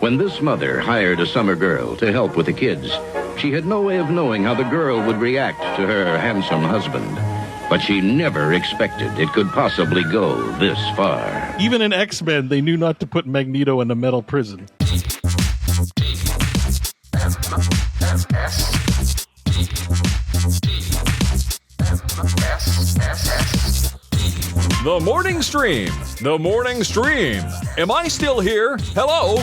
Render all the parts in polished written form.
When this mother hired a summer girl to help with the kids, she had no way of knowing how the girl would react to her handsome husband. But she never expected it could possibly go this far. Even in X-Men, they knew not to put Magneto in a metal prison. The morning stream. The morning stream. Am I still here? Hello?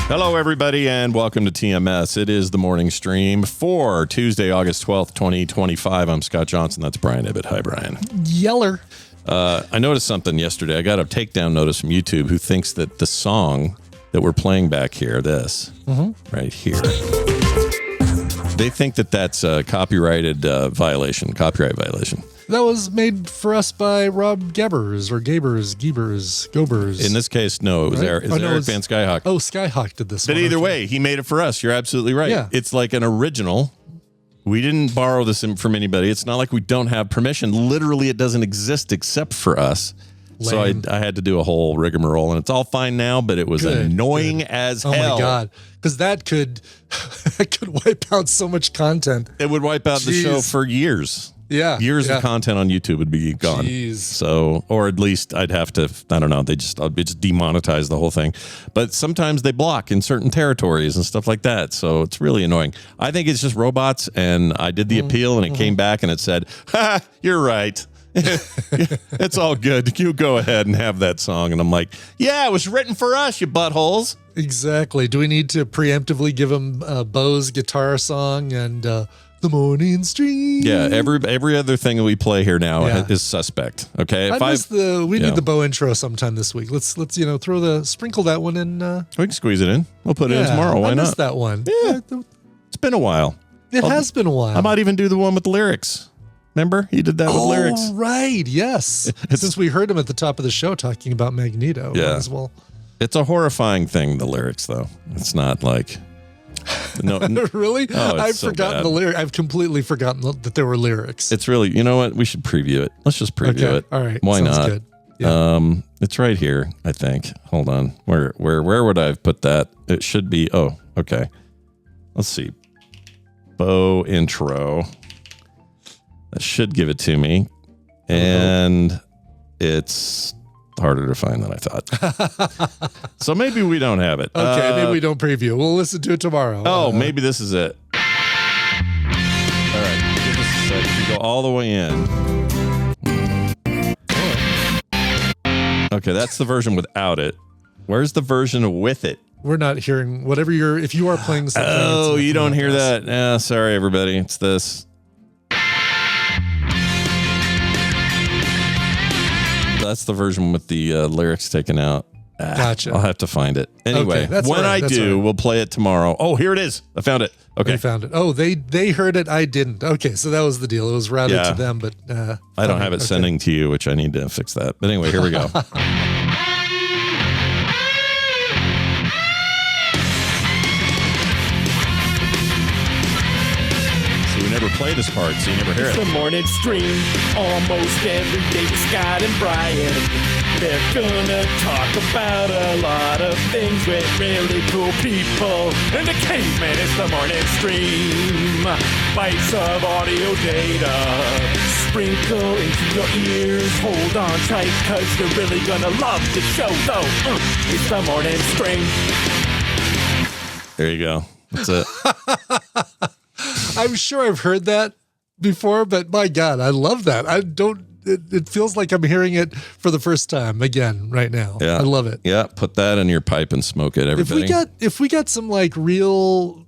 Hello, everybody, and welcome to TMS. It is the morning stream for Tuesday, August 12th, 2025. I'm Scott Johnson. That's Brian Ibbett. Hi, Brian. Yeller. I noticed something yesterday. I got a takedown notice from YouTube who thinks that the song that we're playing back here, this, right here, they think that that's a copyright violation. That was made for us by Rob Gobers. In this case, no, it was Eric Van Skyhawk. Oh, Skyhawk did this. But either way, he made it for us. You're absolutely right. Yeah. It's like an original. We didn't borrow this from anybody. It's not like we don't have permission. Literally, it doesn't exist except for us. Lame. So I had to do a whole rigmarole, and it's all fine now, but it was annoying as hell. Oh, my God. Because that could wipe out so much content. It would wipe out the show for years. Yeah. Years of content on YouTube would be gone. Jeez. So, or at least I'd have to, I don't know, I'd just demonetize the whole thing. But sometimes they block in certain territories and stuff like that. So it's really annoying. I think it's just robots, and I did the appeal, and it came back and it said, ha, you're right. It's all good. You go ahead and have that song. And I'm like, yeah, it was written for us, you buttholes. Exactly. Do we need to preemptively give him Bo's guitar song and the morning stream? Yeah, every other thing that we play here now is suspect. Okay, we need the Bo intro sometime this week. Let's sprinkle that one in. We can squeeze it in. We'll put it in tomorrow. Why not? I missed that one. Yeah, it's been a while. It has been a while. I might even do the one with the lyrics. Remember, he did that with lyrics. Oh, right. Yes. Since we heard him at the top of the show talking about Magneto as well. It's a horrifying thing, the lyrics, though. It's not like... No, really? Oh, I've forgotten the lyrics. I've completely forgotten that there were lyrics. It's really, you know what? We should preview it. Let's just preview it. All right. Why Sounds not? Good. Yeah. It's right here, I think. Hold on. Where would I have put that? It should be. Oh, okay. Let's see. Bo intro. That should give it to me, and it's harder to find than I thought. So maybe we don't have it. Okay, maybe we don't preview. We'll listen to it tomorrow. Oh, maybe this is it. All right, give us a sec. You go all the way in. Okay, that's the version without it. Where's the version with it? We're not hearing whatever if you are playing something. Oh, you don't hear that? Yeah, sorry, everybody. It's this. That's the version with the lyrics taken out. Gotcha. I'll have to find it. Anyway, when I do, we'll play it tomorrow. Oh, here it is. I found it. Okay. They found it. Oh, they heard it. I didn't. Okay, so that was the deal. It was routed to them, but... I don't have it sending to you, which I need to fix that. But anyway, here we go. Never play this part, so you never hear it. It's the morning stream, almost every day with Scott and Brian. They're gonna talk about a lot of things with really cool people. And the caveman is the morning stream. Bites of audio data sprinkle into your ears. Hold on tight, cause you're really gonna love the show, though. It's the morning stream. There you go. That's it. I'm sure I've heard that before, but my God, I love that. It feels like I'm hearing it for the first time again right now. Yeah. I love it. Yeah. Put that in your pipe and smoke it, everybody. If we got some like real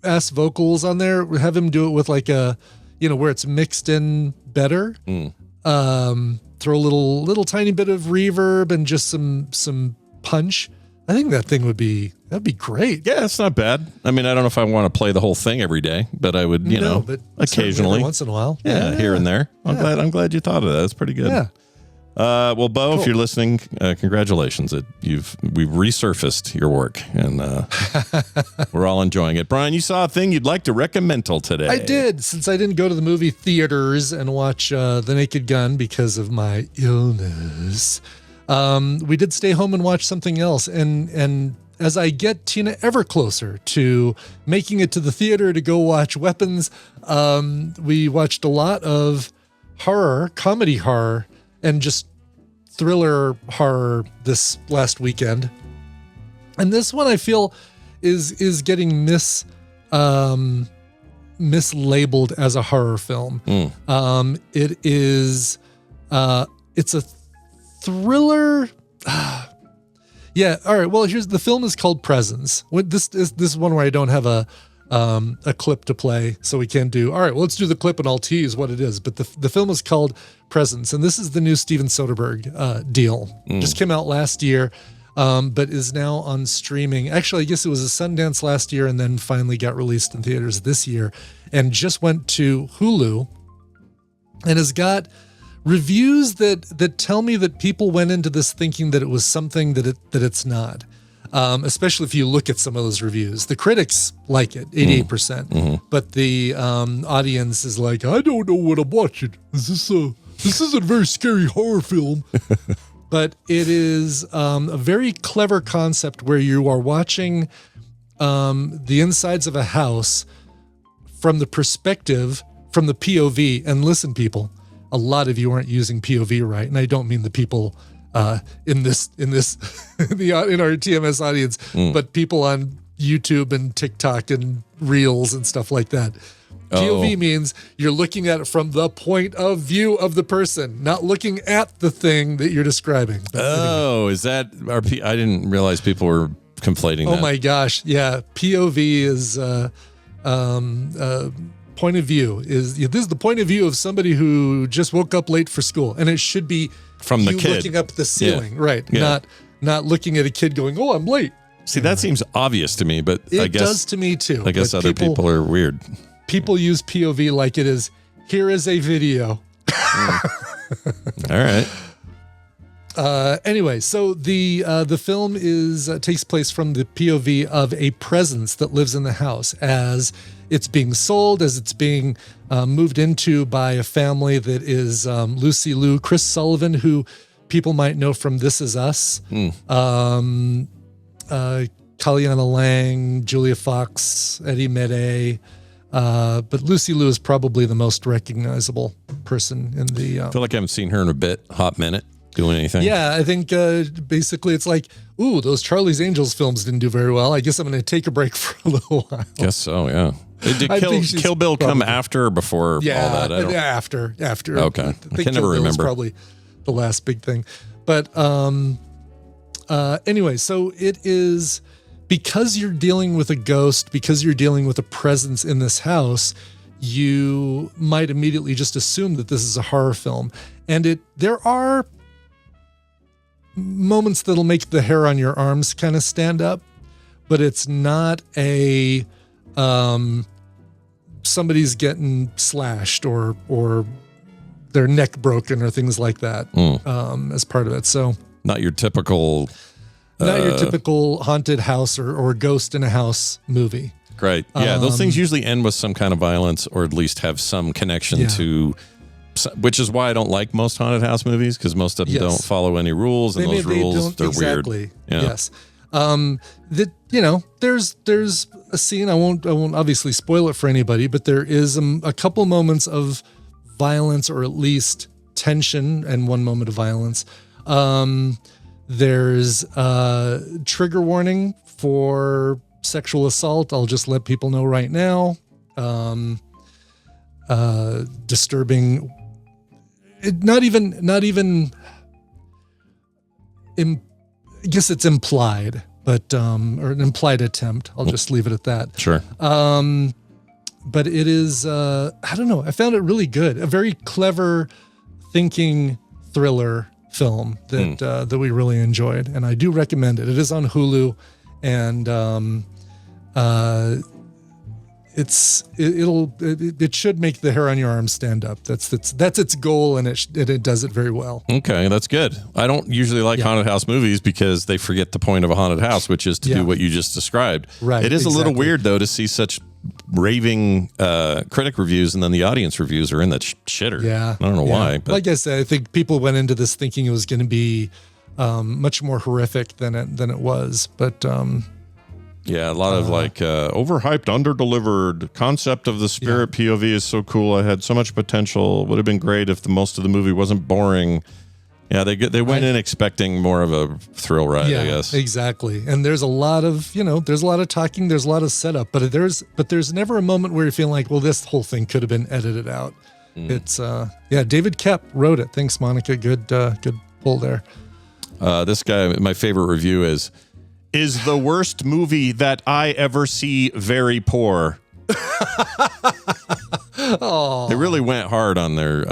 ass vocals on there, have him do it with like a, where it's mixed in better. Throw a little tiny bit of reverb and just some punch. I think that'd be great. Yeah, it's not bad. I mean, I don't know if I want to play the whole thing every day, but I would, but occasionally, every once in a while. Yeah, here and there. I'm glad you thought of that. That's pretty good. Yeah. Well, Bo, if you're listening, congratulations. We've resurfaced your work, and we're all enjoying it. Brian, you saw a thing you'd like to recommend today. I did, since I didn't go to the movie theaters and watch The Naked Gun because of my illness. We did stay home and watch something else, and as I get Tina ever closer to making it to the theater to go watch Weapons, we watched a lot of comedy horror, and just thriller horror this last weekend. And this one I feel is getting mislabeled as a horror film. It's a thriller. Yeah. All right. Well, the film is called Presence. This is one where I don't have a clip to play, so we can't do. All right. Well, let's do the clip and I'll tease what it is. But the film is called Presence, and this is the new Steven Soderbergh deal. Just came out last year, but is now on streaming. Actually, I guess it was a Sundance last year, and then finally got released in theaters this year, and just went to Hulu, and has got reviews that tell me that people went into this thinking that it was something that it's not. Especially if you look at some of those reviews. The critics like it, 88%, but the audience is like, I don't know what I'm watching. This isn't a very scary horror film. But it is a very clever concept where you are watching the insides of a house from the POV, and listen, people, a lot of you aren't using POV right, and I don't mean the people in our TMS audience, but people on YouTube and TikTok and Reels and stuff like that. POV means you're looking at it from the point of view of the person, not looking at the thing that you're describing. But anyway. Is that I didn't realize people were conflating that. Oh my gosh. Yeah. POV is point of view this is the point of view of somebody who just woke up late for school, and it should be from the kid looking up the ceiling, right? Yeah. Not looking at a kid going, "Oh, I'm late." See, that seems obvious to me, but I guess it does to me too. I guess other people are weird. People use POV like it is. Here is a video. All right. Anyway, so the film takes place from the POV of a presence that lives in the house as it's being sold, as it's being moved into by a family that is Lucy Liu, Chris Sullivan, who people might know from This Is Us, Kalyana Lang, Julia Fox, Eddie Mede. But Lucy Liu is probably the most recognizable person in the. I feel like I haven't seen her in a hot minute. Doing anything? Yeah, I think basically it's like, ooh, those Charlie's Angels films didn't do very well. I guess I'm going to take a break for a little while. Guess so, yeah. Did Kill Bill come after or before all that? After. Okay. I think can never Kill Bill was remember. probably the last big thing. But anyway, so it is, because you're dealing with a ghost, because you're dealing with a presence in this house, you might immediately just assume that this is a horror film. And there are moments that'll make the hair on your arms kind of stand up, but it's not a somebody's getting slashed or their neck broken or things like that as part of it. So not your typical haunted house or ghost in a house movie. Great. Yeah, those things usually end with some kind of violence, or at least have some connection to, which is why I don't like most haunted house movies, because most of them don't follow any rules, and those rules, they're weird. Yeah. Yes. There's a scene, I won't obviously spoil it for anybody, but there is a couple moments of violence, or at least tension, and one moment of violence. There's trigger warning for sexual assault. I'll just let people know right now. Disturbing. Not even. I guess it's implied, but or an implied attempt. I'll just leave it at that. Sure. But it is. I don't know. I found it really good. A very clever, thinking thriller film that we really enjoyed, and I do recommend it. It is on Hulu, and it should make the hair on your arm stand up. That's its goal, and it does it very well. Okay, that's good. I don't usually like haunted house movies because they forget the point of a haunted house, which is to do what you just described. Right. It is a little weird though to see such raving critic reviews and then the audience reviews are in that shitter. Yeah, I don't know why. But like I said, I think people went into this thinking it was going to be much more horrific than it was, but. Yeah, a lot of overhyped, underdelivered. Concept of the spirit POV is so cool. I had so much potential. Would have been great if most of the movie wasn't boring. Yeah, they went in expecting more of a thrill ride, I guess. Exactly. And there's a lot of talking, there's a lot of setup, but there's never a moment where you feel like, well, this whole thing could have been edited out. It's David Koepp wrote it. Thanks, Monica. Good pull there. This guy, my favorite review is the worst movie that I ever see very poor. They really went hard on their,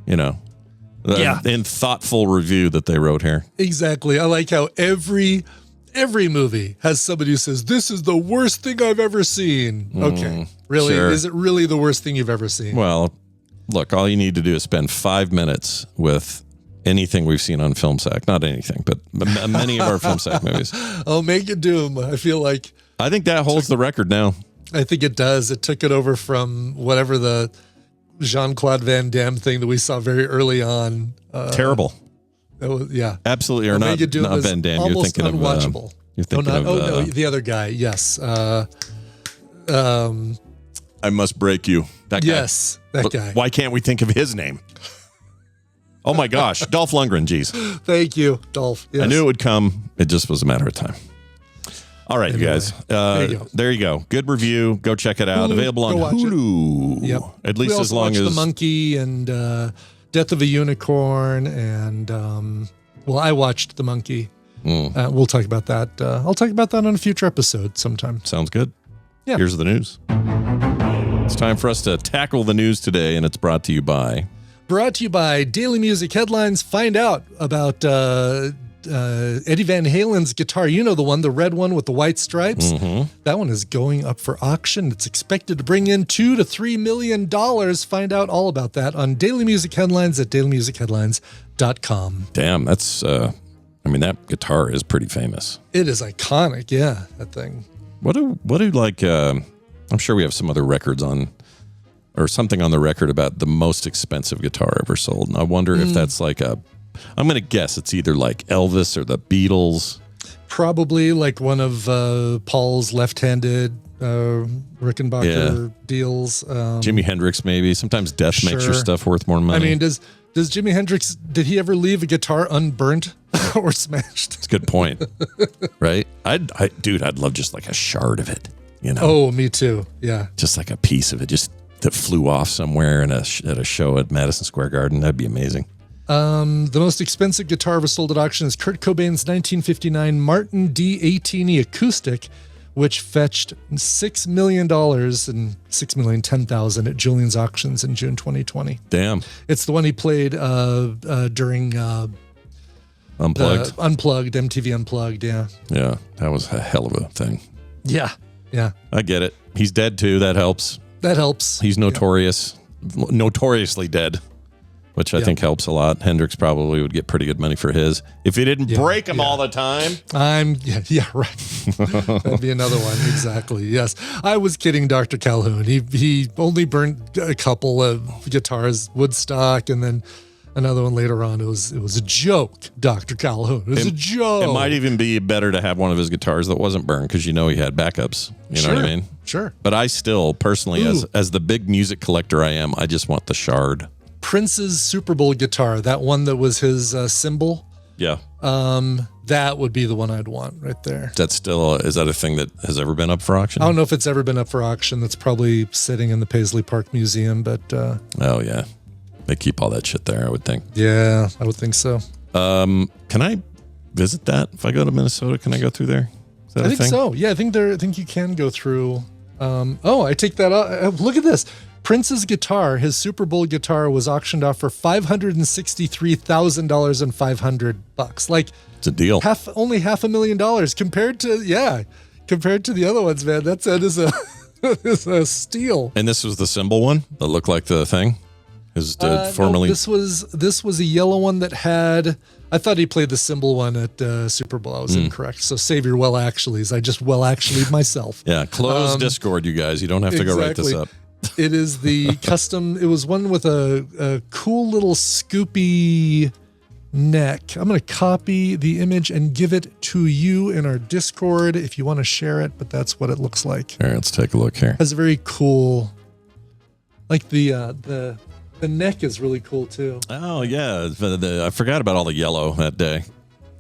in thoughtful review that they wrote here. Exactly. I like how every movie has somebody who says, this is the worst thing I've ever seen. Okay. Really? Sure. Is it really the worst thing you've ever seen? Well, look, all you need to do is spend 5 minutes with anything we've seen on Film Sack. Not anything, but many of our Film Sack movies. Omega Doom. I think that holds the record now. I think it does. It took it over from whatever the Jean-Claude Van Damme thing that we saw very early on. Terrible. Absolutely. Or Omega Doom not Van Damme. You're thinking unwatchable. of the other guy. Yes. I Must Break You. That guy. Yes, that guy. Why can't we think of his name? Oh my gosh, Dolph Lundgren, geez. Thank you, Dolph. Yes. I knew it would come. It just was a matter of time. All right, anyway, you guys. There you go. Good review. Go check it out. Available on Hulu. Yep. At least as long as The Monkey and Death of a Unicorn, and I watched The Monkey. We'll talk about that. I'll talk about that on a future episode sometime. Sounds good. Yeah. Here's the news. It's time for us to tackle the news today, and it's brought to you by Daily Music Headlines. Find out about Eddie Van Halen's guitar. You know the one, the red one with the white stripes? Mm-hmm. That one is going up for auction. It's expected to bring in $2 to $3 million. Find out all about that on Daily Music Headlines at dailymusicheadlines.com. Damn, that's, that guitar is pretty famous. It is iconic, yeah, that thing. What do I'm sure we have some other records on, or something on the record about the most expensive guitar ever sold. And I wonder if that's I'm going to guess it's either like Elvis or the Beatles. Probably like one of Paul's left-handed Rickenbacker deals. Jimi Hendrix, maybe. Sometimes death makes your stuff worth more money. I mean, does Jimi Hendrix, did he ever leave a guitar unburnt or smashed? That's a good point. Right? I'd love just like a shard of it, Oh, me too. Yeah. Just like a piece of it, just that flew off somewhere at a show at Madison Square Garden. That'd be amazing. The most expensive guitar ever sold at auction is Kurt Cobain's 1959 Martin D18E acoustic, which fetched $6 million and $6,010,000 at Julian's auctions in June 2020. Damn. It's the one he played during Unplugged. MTV Unplugged, yeah. Yeah, that was a hell of a thing. Yeah. I get it. He's dead too. That helps. He's notoriously dead, which I think helps a lot. Hendrix probably would get pretty good money for his if he didn't break him all the time. Right. That'd be another one. Exactly. Yes. I was kidding, Dr. Calhoun. He only burned a couple of guitars, Woodstock, and then another one later on. It was a joke, Dr. Calhoun. It was a joke. It might even be better to have one of his guitars that wasn't burned because he had backups. You know what I mean? Sure. But I still, personally, as the big music collector I am, I just want the shard. Prince's Super Bowl guitar, that one that was his symbol. Yeah. That would be the one I'd want right there. Is that a thing that has ever been up for auction? I don't know if it's ever been up for auction. That's probably sitting in the Paisley Park Museum, but oh yeah. They keep all that shit there, I would think. Yeah, I would think so. Can I visit that? If I go to Minnesota, can I go through there? Is that I think so. Yeah, I think you can go through. I take that out. Look at this. Prince's guitar, his Super Bowl guitar, was auctioned off for $563,000 and $500. Like, it's a deal. Only $500,000 compared to the other ones, man. That is a It's a steal. And this was the symbol one that looked like the thing. Formerly. No, this was a yellow one that had. I thought he played the symbol one at Super Bowl. I was incorrect. So save your well actuallys. I just well actually'd myself. Yeah, close Discord, you guys. You don't have to go write this up. It is the custom. It was one with a cool little scoopy neck. I'm going to copy the image and give it to you in our Discord if you want to share it. But that's what it looks like. All right, let's take a look here. Has a very cool, like the neck is really cool too. Oh yeah, I forgot about all the yellow that day.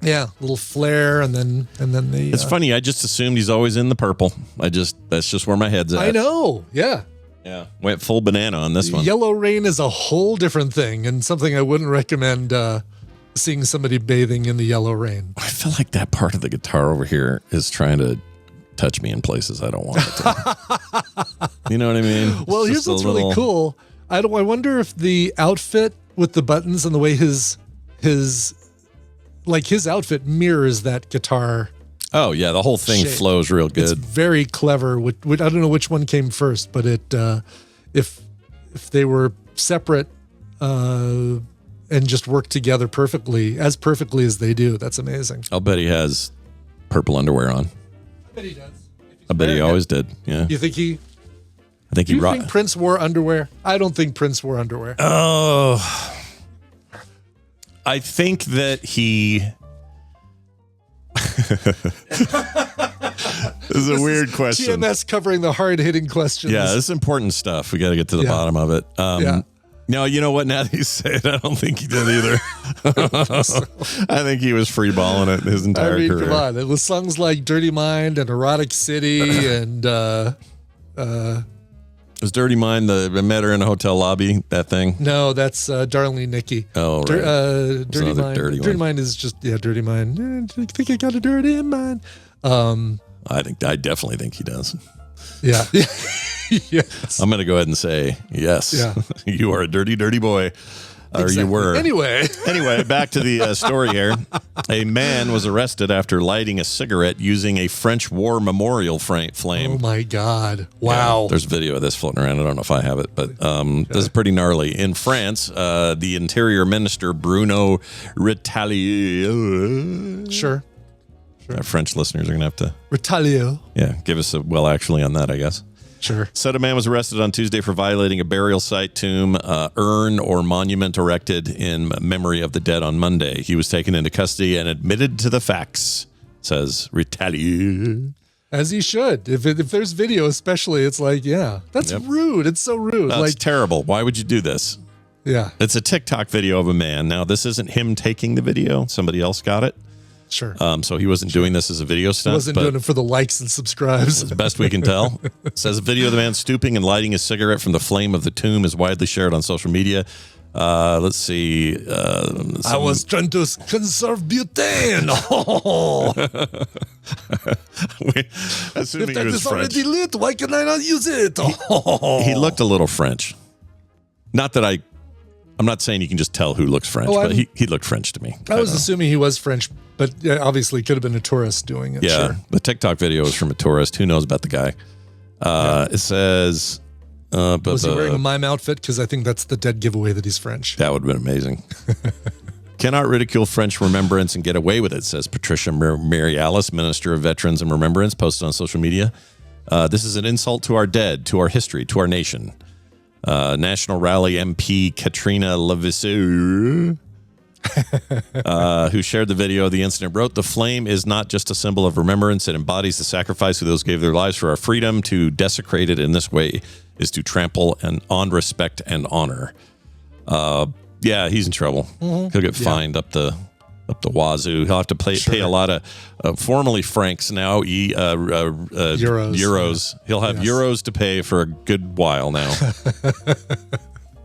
Yeah, little flare, and then the. It's funny. I just assumed he's always in the purple. That's just where my head's at. I know. Yeah. Yeah, went full banana on this one. Yellow rain is a whole different thing, and something I wouldn't recommend seeing somebody bathing in the yellow rain. I feel like that part of the guitar over here is trying to touch me in places I don't want it to. You know what I mean? Well, here's what's really cool. I wonder if the outfit with the buttons and the way his outfit mirrors that guitar. Oh yeah, the whole thing shape. flows real good. It's very clever. I don't know which one came first, but if they were separate and just worked together perfectly as they do, that's amazing. I'll bet he has purple underwear on. I bet he does. I bet he always did. Yeah. You think he? I think Do he you think Prince wore underwear? I don't think Prince wore underwear. Oh, I think that he. This is a weird question. TMS covering the hard-hitting questions. Yeah, this is important stuff. We got to get to the bottom of it. Yeah. No, you know what? Now that you say it, I don't think he did either. I think he was free-balling it his entire career. Come on. It was songs like Dirty Mind and Erotic City and... was Dirty Mind I met her in a hotel lobby, that thing? No, that's Darling Nikki. Oh, right. Dirty Mind. Dirty Mind is just, Dirty Mind. I think I got a dirty mind. I definitely think he does. Yeah. Yes. I'm going to go ahead and say, yes, you are a dirty, dirty boy. Or you were. Anyway, back to the story here. A man was arrested after lighting a cigarette using a French war memorial flame. Oh, my God. Wow. Yeah, there's video of this floating around. I don't know if I have it, but this is pretty gnarly. In France, the Interior Minister, Bruno Retailleau. Sure. Our French listeners are going to have to... Retailleau. Yeah, give us a well actually on that, I guess. Sure. Said a man was arrested on Tuesday for violating a burial site, tomb, urn, or monument erected in memory of the dead on Monday. He was taken into custody and admitted to the facts, says Retailleau. As he should. If there's video especially, it's like, that's rude. It's so rude. That's terrible. Why would you do this? Yeah. It's a TikTok video of a man. Now, this isn't him taking the video. Somebody else got it. Sure. So he wasn't doing this as a video stunt. He wasn't doing it for the likes and subscribes. As best we can tell. It says a video of the man stooping and lighting a cigarette from the flame of the tomb is widely shared on social media. Let's see. I was trying to conserve butane. Assuming if that he was is French. already lit, why can I not use it? He looked a little French. Not that I'm not saying you can just tell who looks French, but he looked French to me. I was assuming he was French, but obviously could have been a tourist doing it. Yeah, sure. The TikTok video is from a tourist. Who knows about the guy? It says... was he wearing a mime outfit? Because I think that's the dead giveaway that he's French. That would have been amazing. Cannot ridicule French remembrance and get away with it, says Patricia Marialis, Minister of Veterans and Remembrance, posted on social media. This is an insult to our dead, to our history, to our nation. National Rally MP Katrina Leviseux, who shared the video of the incident, wrote, "The flame is not just a symbol of remembrance. It embodies the sacrifice of those who gave their lives for our freedom. To desecrate it in this way is to trample on respect and honor." Yeah, he's in trouble. Mm-hmm. He'll get fined up the wazoo. He'll have to pay a lot of formerly francs, now euros. He'll have euros to pay for a good while now.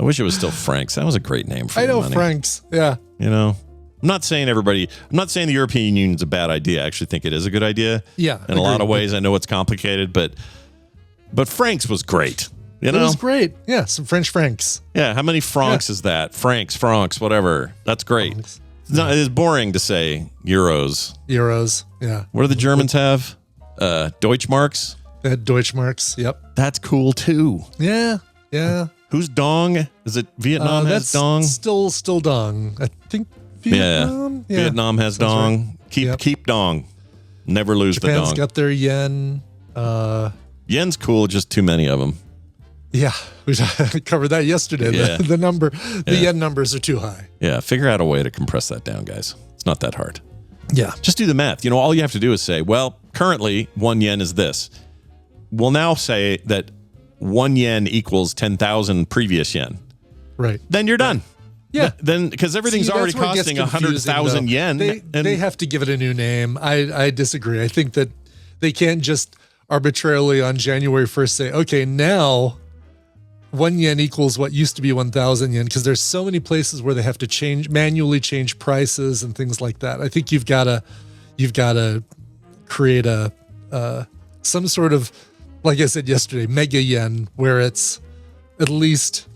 I wish it was still francs. That was a great name for money. Francs. Yeah. You know, I'm not saying the European Union is a bad idea. I actually think it is a good idea. Yeah. In a lot of ways, I know it's complicated, but francs was great. It was great. Yeah, some French francs. Yeah, how many francs is that? Francs, whatever. That's great. Francs. It's boring to say euros. Euros, yeah. What do the Germans have? Deutschmarks? That Deutschmarks. Yep. That's cool too. Yeah. Yeah. Who's Dong? Is it Vietnam has that's Dong? Still Dong. I think Vietnam. Yeah. Vietnam has Dong. Right. Keep Dong. Never lose Japan's the Dong. got their yen. Yen's cool, just too many of them. Yeah, we covered that yesterday. Yeah. The yen numbers are too high. Yeah, figure out a way to compress that down, guys. It's not that hard. Yeah. Just do the math. All you have to do is say, well, currently 1 yen is this. We'll now say that 1 yen equals 10,000 previous yen. Right. Then you're done. Yeah. Then because everything's already that's where it gets costing confusing, 100,000 though. yen. They have to give it a new name. I disagree. I think that they can't just arbitrarily on January 1st say, okay, now 1 yen equals what used to be 1,000 yen, because there's so many places where they have to manually change prices and things like that. I think you've got to create some sort of, like I said yesterday, mega yen, where it's at least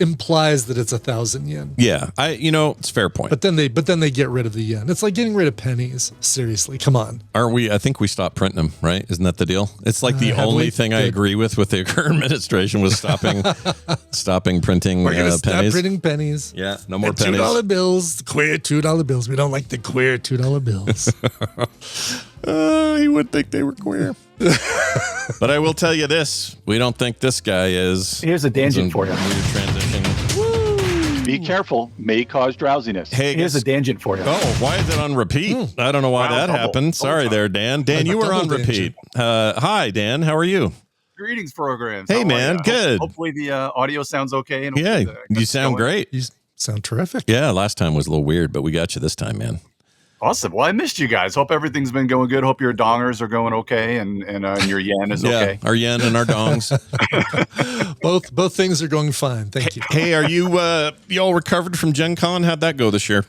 implies that it's 1,000 yen. Yeah, it's a fair point. But then they get rid of the yen. It's like getting rid of pennies. Seriously, come on. Aren't we? I think we stopped printing them, right? Isn't that the deal? It's like the only thing I agree with the current administration was stopping printing We're gonna stop pennies. printing pennies. Yeah, no more And pennies. $2 bills, queer $2 bills. We don't like the queer $2 bills. You would think they were queer. But I will tell you this: we don't think this guy is. Here's a tangent for you. Weird transition. Be careful, may cause drowsiness. Hey, here's a tangent for you. Oh, why is it on repeat? I don't know why Round that double. happened. Sorry there, Dan. Dan, you were on double repeat. Hi, Dan. How are you? Greetings, programs. Hey, How are man. ya? Good. Hopefully the audio sounds okay. And Yeah, hopefully you sound great. You sound terrific. Yeah, last time was a little weird, but we got you this time, man. Awesome. Well, I missed you guys. Hope everything's been going good. Hope your dongers are going okay, and your yen is okay. Our yen and our dongs. Both things are going fine. Thank you. Hey, are you all recovered from Gen Con? How'd that go this year?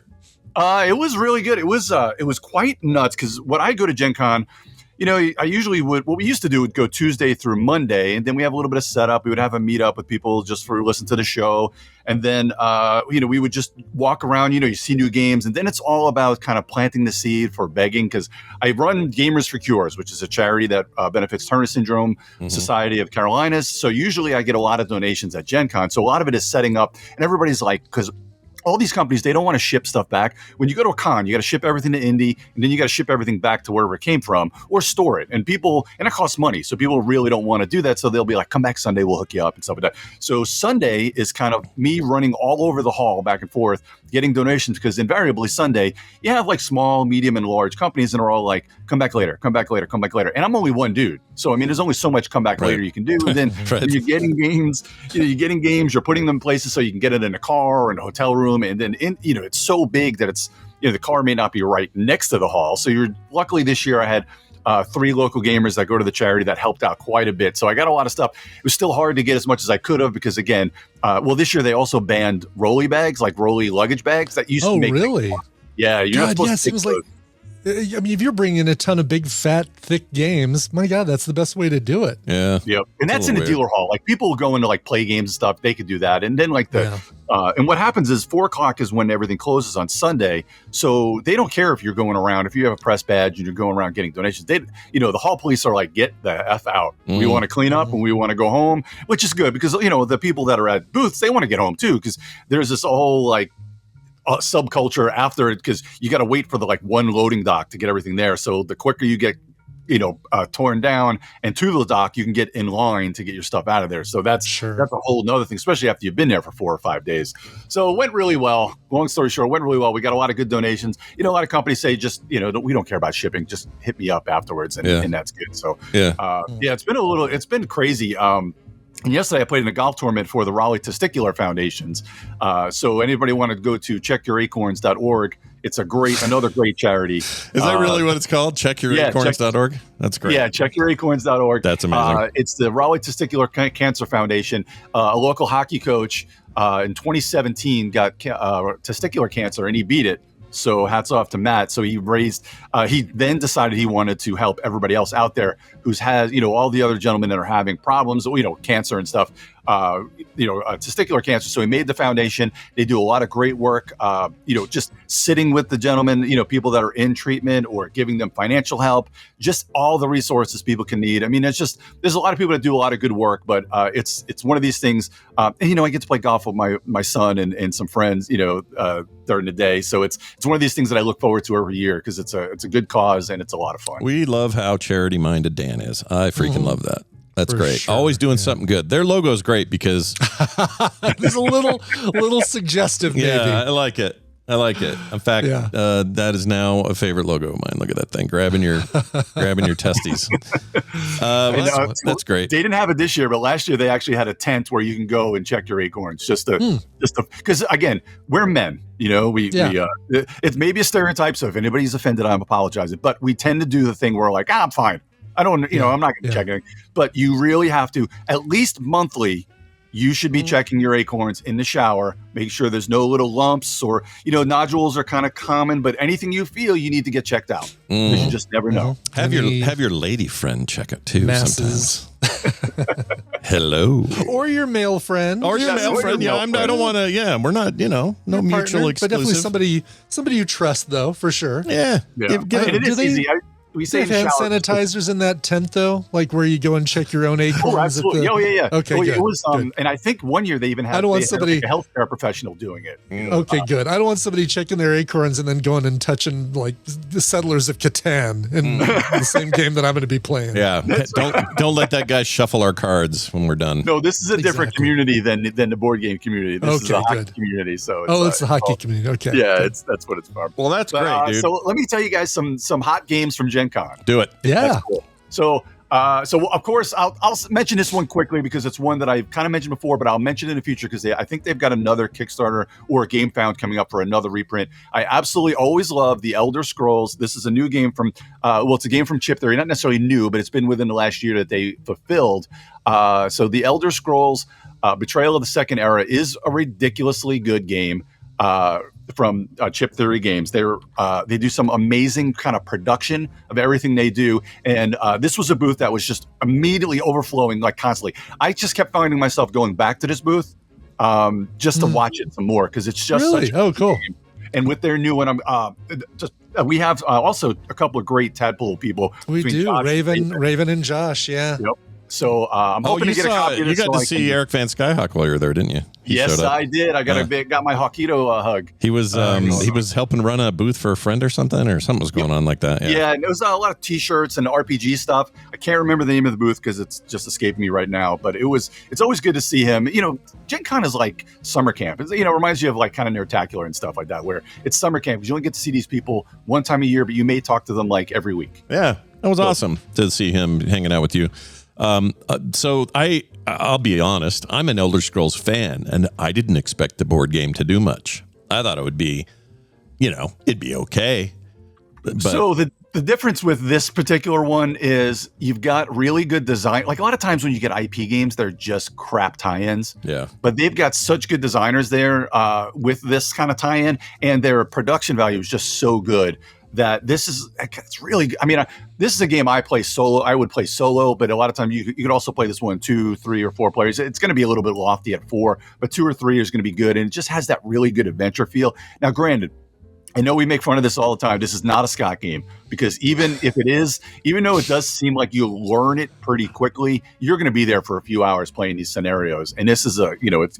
It was really good. It was quite nuts because when I go to Gen Con, I usually what we used to do would go Tuesday through Monday, and then we have a little bit of setup. We would have a meetup with people just for listen to the show. And then, we would just walk around, you see new games. And then it's all about kind of planting the seed for begging, because I run Gamers for Cures, which is a charity that benefits Turner Syndrome Society of Carolinas. So usually I get a lot of donations at Gen Con. So a lot of it is setting up, and everybody's like, because all these companies, they don't want to ship stuff back. When you go to a con, you got to ship everything to Indy, and then you got to ship everything back to wherever it came from, or store it. And it costs money. So people really don't want to do that. So they'll be like, come back Sunday, we'll hook you up and stuff like that. So Sunday is kind of me running all over the hall back and forth, getting donations, because invariably Sunday, you have like small, medium, and large companies, and are all like, come back later, come back later, come back later. And I'm only one dude. So, there's only so much come back later you can do. And then you're getting games, you're putting them places so you can get it in a car or in a hotel room. And then, it's so big that it's, the car may not be right next to the hall. So luckily this year I had 3 local gamers that go to the charity that helped out quite a bit. So I got a lot of stuff. It was still hard to get as much as I could have because, again, this year they also banned rolly bags, like rolly luggage bags that used to make. Oh, really? Yeah. You're not supposed to it was like, if you're bringing in a ton of big, fat, thick games, my God, that's the best way to do it. Yeah. Yep. And that's in the dealer hall. Like people go into like play games and stuff, they could do that. And then like and what happens is 4:00 is when everything closes on Sunday. So they don't care if you're going around, if you have a press badge and you're going around getting donations. They, the hall police are like, get the F out. We want to clean up and we want to go home, which is good because, the people that are at booths, they want to get home too. Because there's this whole like, subculture after it, because you got to wait for the like one loading dock to get everything there. So the quicker you get, torn down and to the dock, you can get in line to get your stuff out of there. So that's a whole nother thing, especially after you've been there for 4 or 5 days. So it went really well. Long story short, it went really well. We got a lot of good donations. A lot of companies say just, we don't care about shipping. Just hit me up afterwards, and that's good. So it's been crazy. And yesterday I played in a golf tournament for the Raleigh Testicular Foundations. So anybody want to go to checkyouраcorns.org. It's another great charity. Is that really what it's called? Checkyouracorns.org? That's great. Yeah, checkyouracorns.org. That's amazing. It's the Raleigh Testicular Cancer Foundation. A local hockey coach in 2017 got testicular cancer, and he beat it. So hats off to Matt. So he then decided he wanted to help everybody else out there who's has, all the other gentlemen that are having problems, cancer and stuff. testicular cancer. So he made the foundation. They do a lot of great work, just sitting with the gentlemen, people that are in treatment or giving them financial help, just all the resources people can need. I mean, there's a lot of people that do a lot of good work, but it's one of these things. I get to play golf with my son and some friends, during the day. So it's one of these things that I look forward to every year because it's a good cause and it's a lot of fun. We love how charity minded Dan is. I freaking love that. That's For great. sure, Always doing something good. Their logo is great because It's a little suggestive, maybe. yeah, I like it. In fact, that is now a favorite logo of mine. Look at that thing, grabbing your testes. That's great. They didn't have it this year, but last year they actually had a tent where you can go and check your acorns. Because again, we're men. It's maybe a stereotype. So if anybody's offended, I'm apologizing. But we tend to do the thing where like, I'm fine. I don't, I'm not going to check anything. But you really have to, at least monthly, you should be checking your acorns in the shower. Make sure there's no little lumps or, nodules are kind of common, but anything you feel, you need to get checked out. Because you just never know. Have your lady friend check it too Masses. sometimes. Hello. Or your male friend. Yeah, I don't want to. Yeah, we're not. No Your mutual partner, exclusive. but definitely somebody you trust, though, for sure. Yeah. And it is easy. We Do say they have hand shower. sanitizers in that tent, though? Like where you go and check your own acorns? Oh, absolutely. Yeah. Okay, good. It was, good. and I think one year they even had, I don't want a healthcare professional doing it. Okay, good. I don't want somebody checking their acorns and then going and touching like the Settlers of Catan in the same game that I'm going to be playing. Yeah. Don't let that guy shuffle our cards when we're done. No, this is a different community than the board game community. This is a hockey community. So it's the hockey community. Okay. Yeah, good. that's what it's about. Well, that's great, dude. So let me tell you guys some hot games from Gen Con. Do it. Yeah. That's cool. So of course I'll mention this one quickly because it's one that I've kind of mentioned before, but I'll mention it in the future because I think they've got another Kickstarter or a game found coming up for another reprint. I absolutely always love the Elder Scrolls. This is a new game from it's a game from Chip Theory, not necessarily new, but it's been within the last year that they fulfilled. So the Elder Scrolls Betrayal of the Second Era is a ridiculously good game. From Chip Theory Games. They do some amazing kind of production of everything they do. And this was a booth that was just immediately overflowing, like constantly. I just kept finding myself going back to this booth just to watch it some more because it's just really? such a cool. game. And with their new one, we have also a couple of great Tadpole people. We do. Josh Raven and Josh. Yeah. Yep. So I'm hoping to get a copy of this. You got to see Eric Van Skyhawk while you were there, didn't you? Yes, I did. I got my Hawkito hug. He was helping run a booth for a friend or something was going on like that. Yeah, and it was a lot of T-shirts and RPG stuff. I can't remember the name of the booth because it's just escaping me right now. But it's always good to see him. Gen Con is like summer camp. It reminds you of like kind of Nerdtacular and stuff like that, where it's summer camp because you only get to see these people one time a year, but you may talk to them like every week. Yeah, that was awesome to see him hanging out with you. So I'll be honest, I'm an Elder Scrolls fan, and I didn't expect the board game to do much. I thought it would be, it'd be okay. But so the difference with this particular one is you've got really good design. Like a lot of times when you get IP games, they're just crap tie-ins. Yeah. But they've got such good designers there with this kind of tie-in, and their production value is just so good. That it's really, this is a game I play solo. I would play solo, but a lot of times you could also play this one 2, 3, or 4 players. It's going to be a little bit lofty at 4, but 2 or 3 is going to be good. And it just has that really good adventure feel. Now, granted, I know we make fun of this all the time. This is not a Scott game because even though it does seem like you learn it pretty quickly, you're going to be there for a few hours playing these scenarios. And this is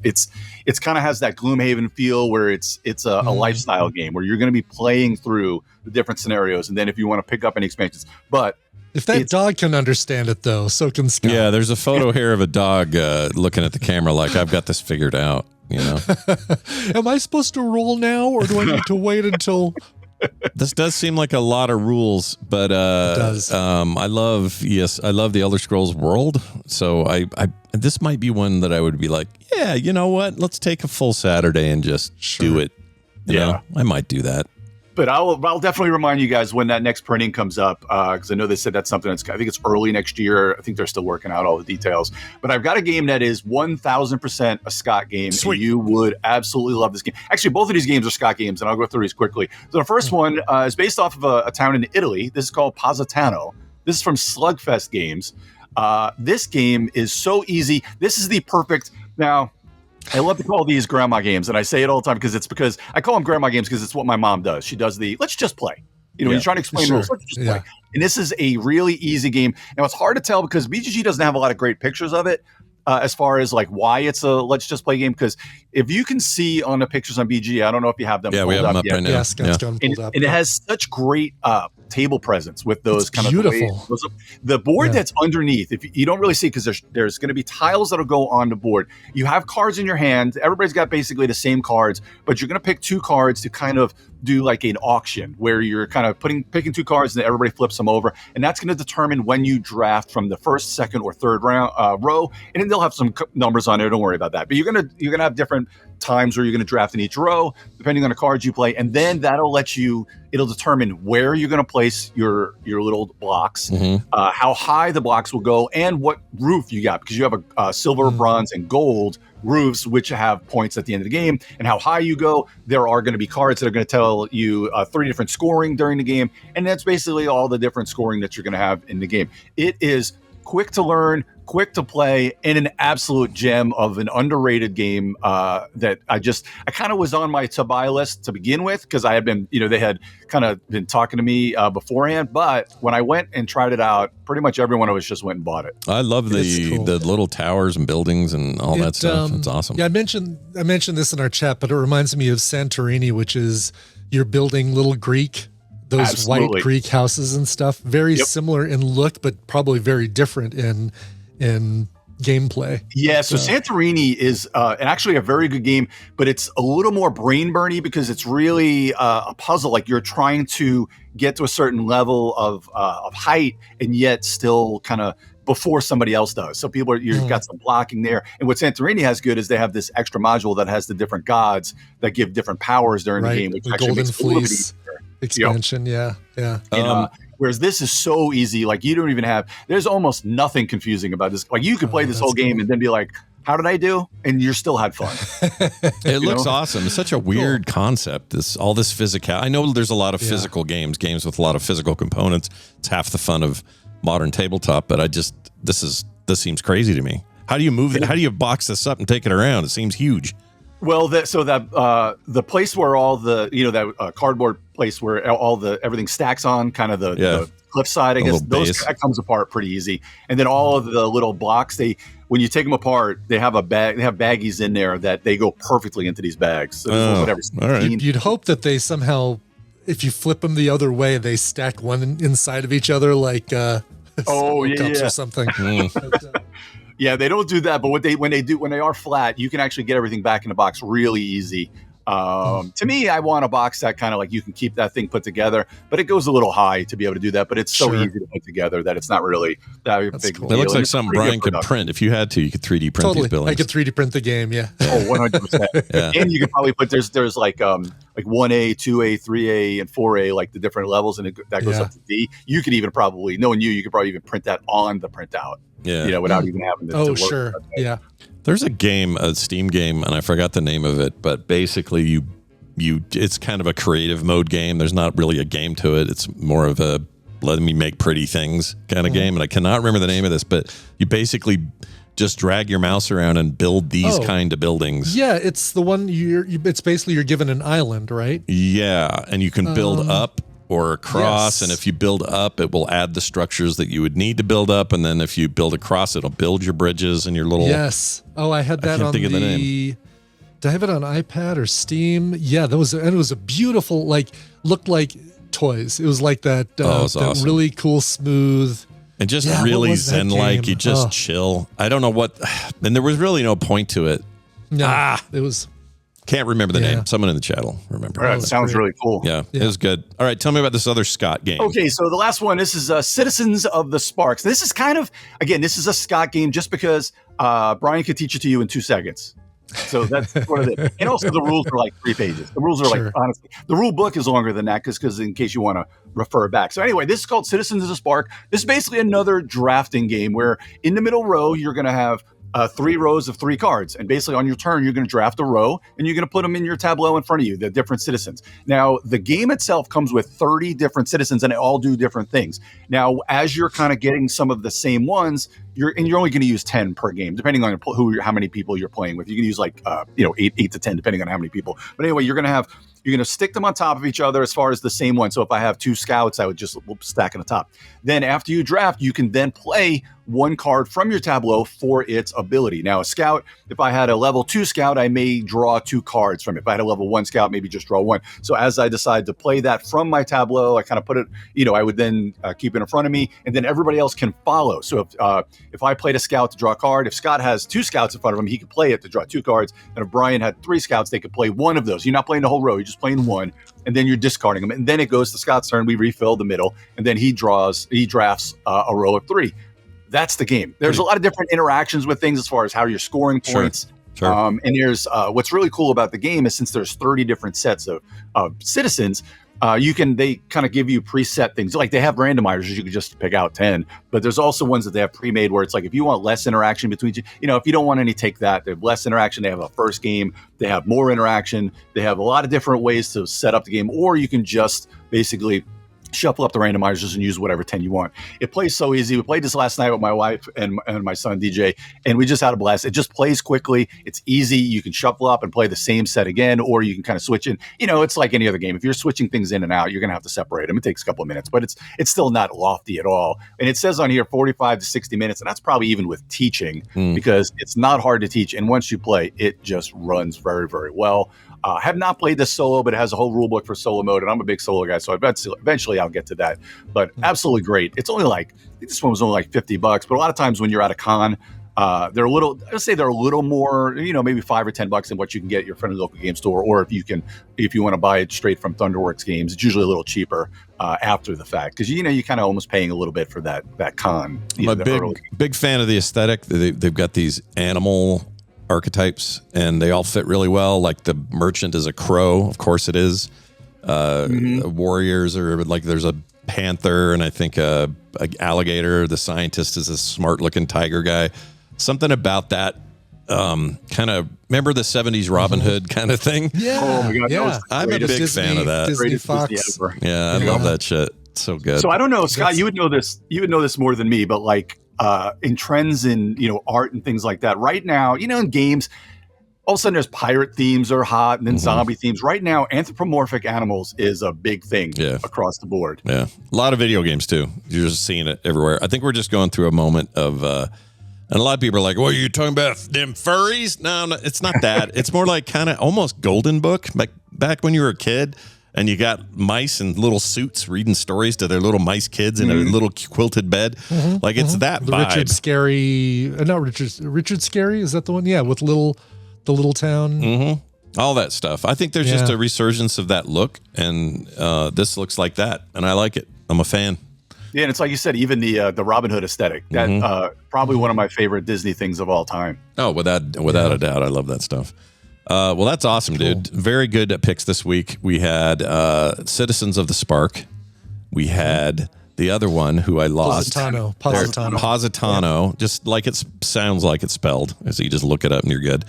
it's kind of has that Gloomhaven feel where it's a lifestyle game where you're going to be playing through the different scenarios. And then if you want to pick up any expansions, but if that dog can understand it though, so can Scott. Yeah, there's a photo here of a dog looking at the camera like I've got this figured out. Am I supposed to roll now, or do I need to wait until? This does seem like a lot of rules, but it does. I love the Elder Scrolls world. So I this might be one that I would be like, yeah, you know what? Let's take a full Saturday and just do it. You know? I might do that. But I'll definitely remind you guys when that next printing comes up, because I know they said that's something I think it's early next year. I think they're still working out all the details. But I've got a game that is 1,000% a Scott game. Sweet. And you would absolutely love this game. Actually, both of these games are Scott games, and I'll go through these quickly. So the first one is based off of a town in Italy. This is called Positano. This is from Slugfest Games. This game is so easy. This is the perfect. Now, I love to call these grandma games, and I say it all the time because I call them grandma games because it's what my mom does. She does the let's just play. When you're trying to explain rules, let's just play. And this is a really easy game. Now, it's hard to tell because BGG doesn't have a lot of great pictures of it. As far as like why it's a let's just play game, because if you can see on the pictures on BG, I don't know if you have them. Yeah, we have them up right now. Yeah, Scott's got them pulled up. And it has such great table presence with those kind beautiful. of the board that's underneath. If you don't really see, because there's going to be tiles that'll go on the board. You have cards in your hand. Everybody's got basically the same cards, but you're going to pick 2 cards to kind of do like an auction where you're kind of picking 2 cards and everybody flips them over, and that's going to determine when you draft from the first, second, or third row. And then they'll have some numbers on there. Don't worry about that. But you're gonna have different times where you're gonna draft in each row depending on the cards you play, and then it'll determine where you're gonna place your little blocks, how high the blocks will go, and what roof you got, because you have a silver, bronze, and gold roofs, which have points at the end of the game, and how high you go. There are going to be cards that are going to tell you 3 different scoring during the game, and that's basically all the different scoring that you're going to have in the game. It is quick to learn, quick to play, and an absolute gem of an underrated game that I kind of was on my to buy list to begin with, because I had been, they had kind of been talking to me beforehand. But when I went and tried it out, pretty much everyone of us just went and bought it. I love the little towers and buildings and all that stuff. It's awesome. Yeah, I mentioned this in our chat, but it reminds me of Santorini, which is you're building little Greek. Those white Greek houses and stuff, very similar in look, but probably very different in gameplay. Yeah, so Santorini is actually a very good game, but it's a little more brain burny because it's really a puzzle. Like you're trying to get to a certain level of height and yet still kind of before somebody else does. So you've got some blocking there. And what Santorini has good is they have this extra module that has the different gods that give different powers during the game, which the actually Golden makes it a little bit Fleece easier. expansion. Yeah. And, whereas this is so easy, like you don't even there's almost nothing confusing about this. Like you could play this whole game and then be like, how did I do? And you still had fun. It looks awesome. It's such a weird concept. All this physical. I know there's a lot of physical games with a lot of physical components. It's half the fun of modern tabletop, but this seems crazy to me. How do you move it? How do you box this up and take it around? It seems huge. Well, the place where all the that cardboard place where everything stacks on, kind of the cliffside, I guess that comes apart pretty easy. And then all of the little blocks, when you take them apart, they have baggies in there that they go perfectly into these bags. So whatever. All right. You'd hope that they somehow, if you flip them the other way, they stack one inside of each other like cups or something. Yeah, they don't do that, but when they are flat, you can actually get everything back in the box really easy. To me, I want a box that kind of like you can keep that thing put together, but it goes a little high to be able to do that. But it's so easy to put together that it's not really that big. Cool. It looks like something Brian could print. If you had to, you could 3D print these buildings. I could 3D print the game. Yeah. Oh, 100%. Yeah. And you could probably put there's like 1A, 2A, 3A, and 4A, like the different levels, and that goes up to D. You could even probably, knowing you could probably even print that on the printout. Yeah. Without even having to. Oh, sure. Yeah. There's a Steam game, and I forgot the name of it, but basically it's kind of a creative mode game. There's not really a game to it. It's more of a let me make pretty things kind of game. And I cannot remember the name of this, but you basically just drag your mouse around and build these kind of buildings. Yeah, it's the one it's basically you're given an island, right? Yeah, and you can build up or across, and if you build up, it will add the structures that you would need to build up, and then if you build across, it'll build your bridges and your little... Yes. Oh, I had that on the name. Did I have it on iPad or Steam? Yeah, it was a beautiful, looked like toys. It was like that, that really cool, smooth... And just really zen-like, you just chill. I don't know what... And there was really no point to it. No, it was... Can't remember the name. Someone in the chat will remember. All right, sounds really cool. Yeah, it was good. All right, tell me about this other Scott game. Okay, so the last one, this is Citizens of the Sparks. This is kind of, again, this is a Scott game just because Brian could teach it to you in 2 seconds. So that's what it is. And also the rules are like 3 pages. The rules are honestly, the rule book is longer than that because in case you want to refer back. So anyway, this is called Citizens of the Spark. This is basically another drafting game where in the middle row, you're going to have 3 rows of 3 cards. And basically on your turn, you're going to draft a row and you're going to put them in your tableau in front of you, the different citizens. Now, the game itself comes with 30 different citizens and they all do different things. Now, as you're kind of getting some of the same ones, you're only going to use 10 per game, depending on how many people you're playing with. You can use like 8 to 10, depending on how many people. But anyway, you're going to stick them on top of each other as far as the same one. So if I have 2 scouts, I would just stack on the top. Then after you draft, you can then play one card from your tableau for its ability. Now, a scout, if I had a level 2 scout, I may draw 2 cards from it. If I had a level 1 scout, maybe just draw 1. So as I decide to play that from my tableau, I kind of put it, I would then keep it in front of me, and then everybody else can follow. So if I played a scout to draw a card, if Scott has 2 scouts in front of him, he could play it to draw 2 cards. And if Brian had 3 scouts, they could play one of those. You're not playing the whole row, you're just playing one, and then you're discarding them. And then it goes to Scott's turn. We refill the middle, and then he drafts a row of 3. That's the game. There's a lot of different interactions with things as far as how you're scoring points. Sure. And there's what's really cool about the game is since there's 30 different sets of citizens, they kind of give you preset things. Like they have randomizers, you can just pick out 10. But there's also ones that they have pre-made where it's like if you want less interaction between you, if you don't want any, take that. They have less interaction. They have a first game. They have more interaction. They have a lot of different ways to set up the game, or you can just basically shuffle up the randomizers and use whatever 10 you want. It plays so easy. We played this last night with my wife and my son DJ, and we just had a blast. It just plays quickly. It's easy. You can shuffle up and play the same set again, or you can kind of switch in. It's like any other game. If you're switching things in and out, you're going to have to separate them. It takes a couple of minutes, but it's still not lofty at all. And it says on here 45 to 60 minutes, and that's probably even with teaching because it's not hard to teach. And once you play, it just runs very, very well. I have not played this solo, but it has a whole rule book for solo mode, and I'm a big solo guy, so eventually I'll get to that. But absolutely great. It's only I think this one was only like $50, but a lot of times when you're at a con, they're a little more, maybe $5 or $10 than what you can get at your friendly local game store, or if you want to buy it straight from Thunderworks Games, it's usually a little cheaper after the fact because you're kind of almost paying a little bit for that con. I'm a big fan of the aesthetic. They've got these animal archetypes and they all fit really well. Like the merchant is a crow, of course it is. Warriors are like there's a panther and I think a alligator. The scientist is a smart looking tiger guy. Something about that kind of remember the 70s Robin Hood kind of thing. Yeah. Oh my God. Yeah. I'm a big fan of that. Disney Greatest Fox. Disney ever. Yeah, I love that shit. So good. So I don't know, Scott, you would know this more than me, but in trends in art and things like that right now, in games, all of a sudden there's pirate themes are hot and then zombie themes. Right now, anthropomorphic animals is a big thing across the board. Yeah, a lot of video games too. You're just seeing it everywhere. I think we're just going through a moment of and a lot of people are like, well, you're talking about them furries? No, it's not that. It's more like kind of almost Golden Book, like back when you were a kid and you got mice in little suits reading stories to their little mice kids in a little quilted bed. Like it's that vibe. Richard Scarry, not Richard Scarry, is that the one? Yeah, with the little town. All that stuff. I think there's just a resurgence of that look, and this looks like that, and I like it. I'm a fan. Yeah, and it's like you said, even the Robin Hood aesthetic. That probably one of my favorite Disney things of all time. Oh, without a doubt, I love that stuff. Well, that's awesome, dude. Very good picks this week. We had Citizens of the Spark. We had the other one who I lost. Positano. Just like it sounds like it's spelled. So you just look it up and you're good.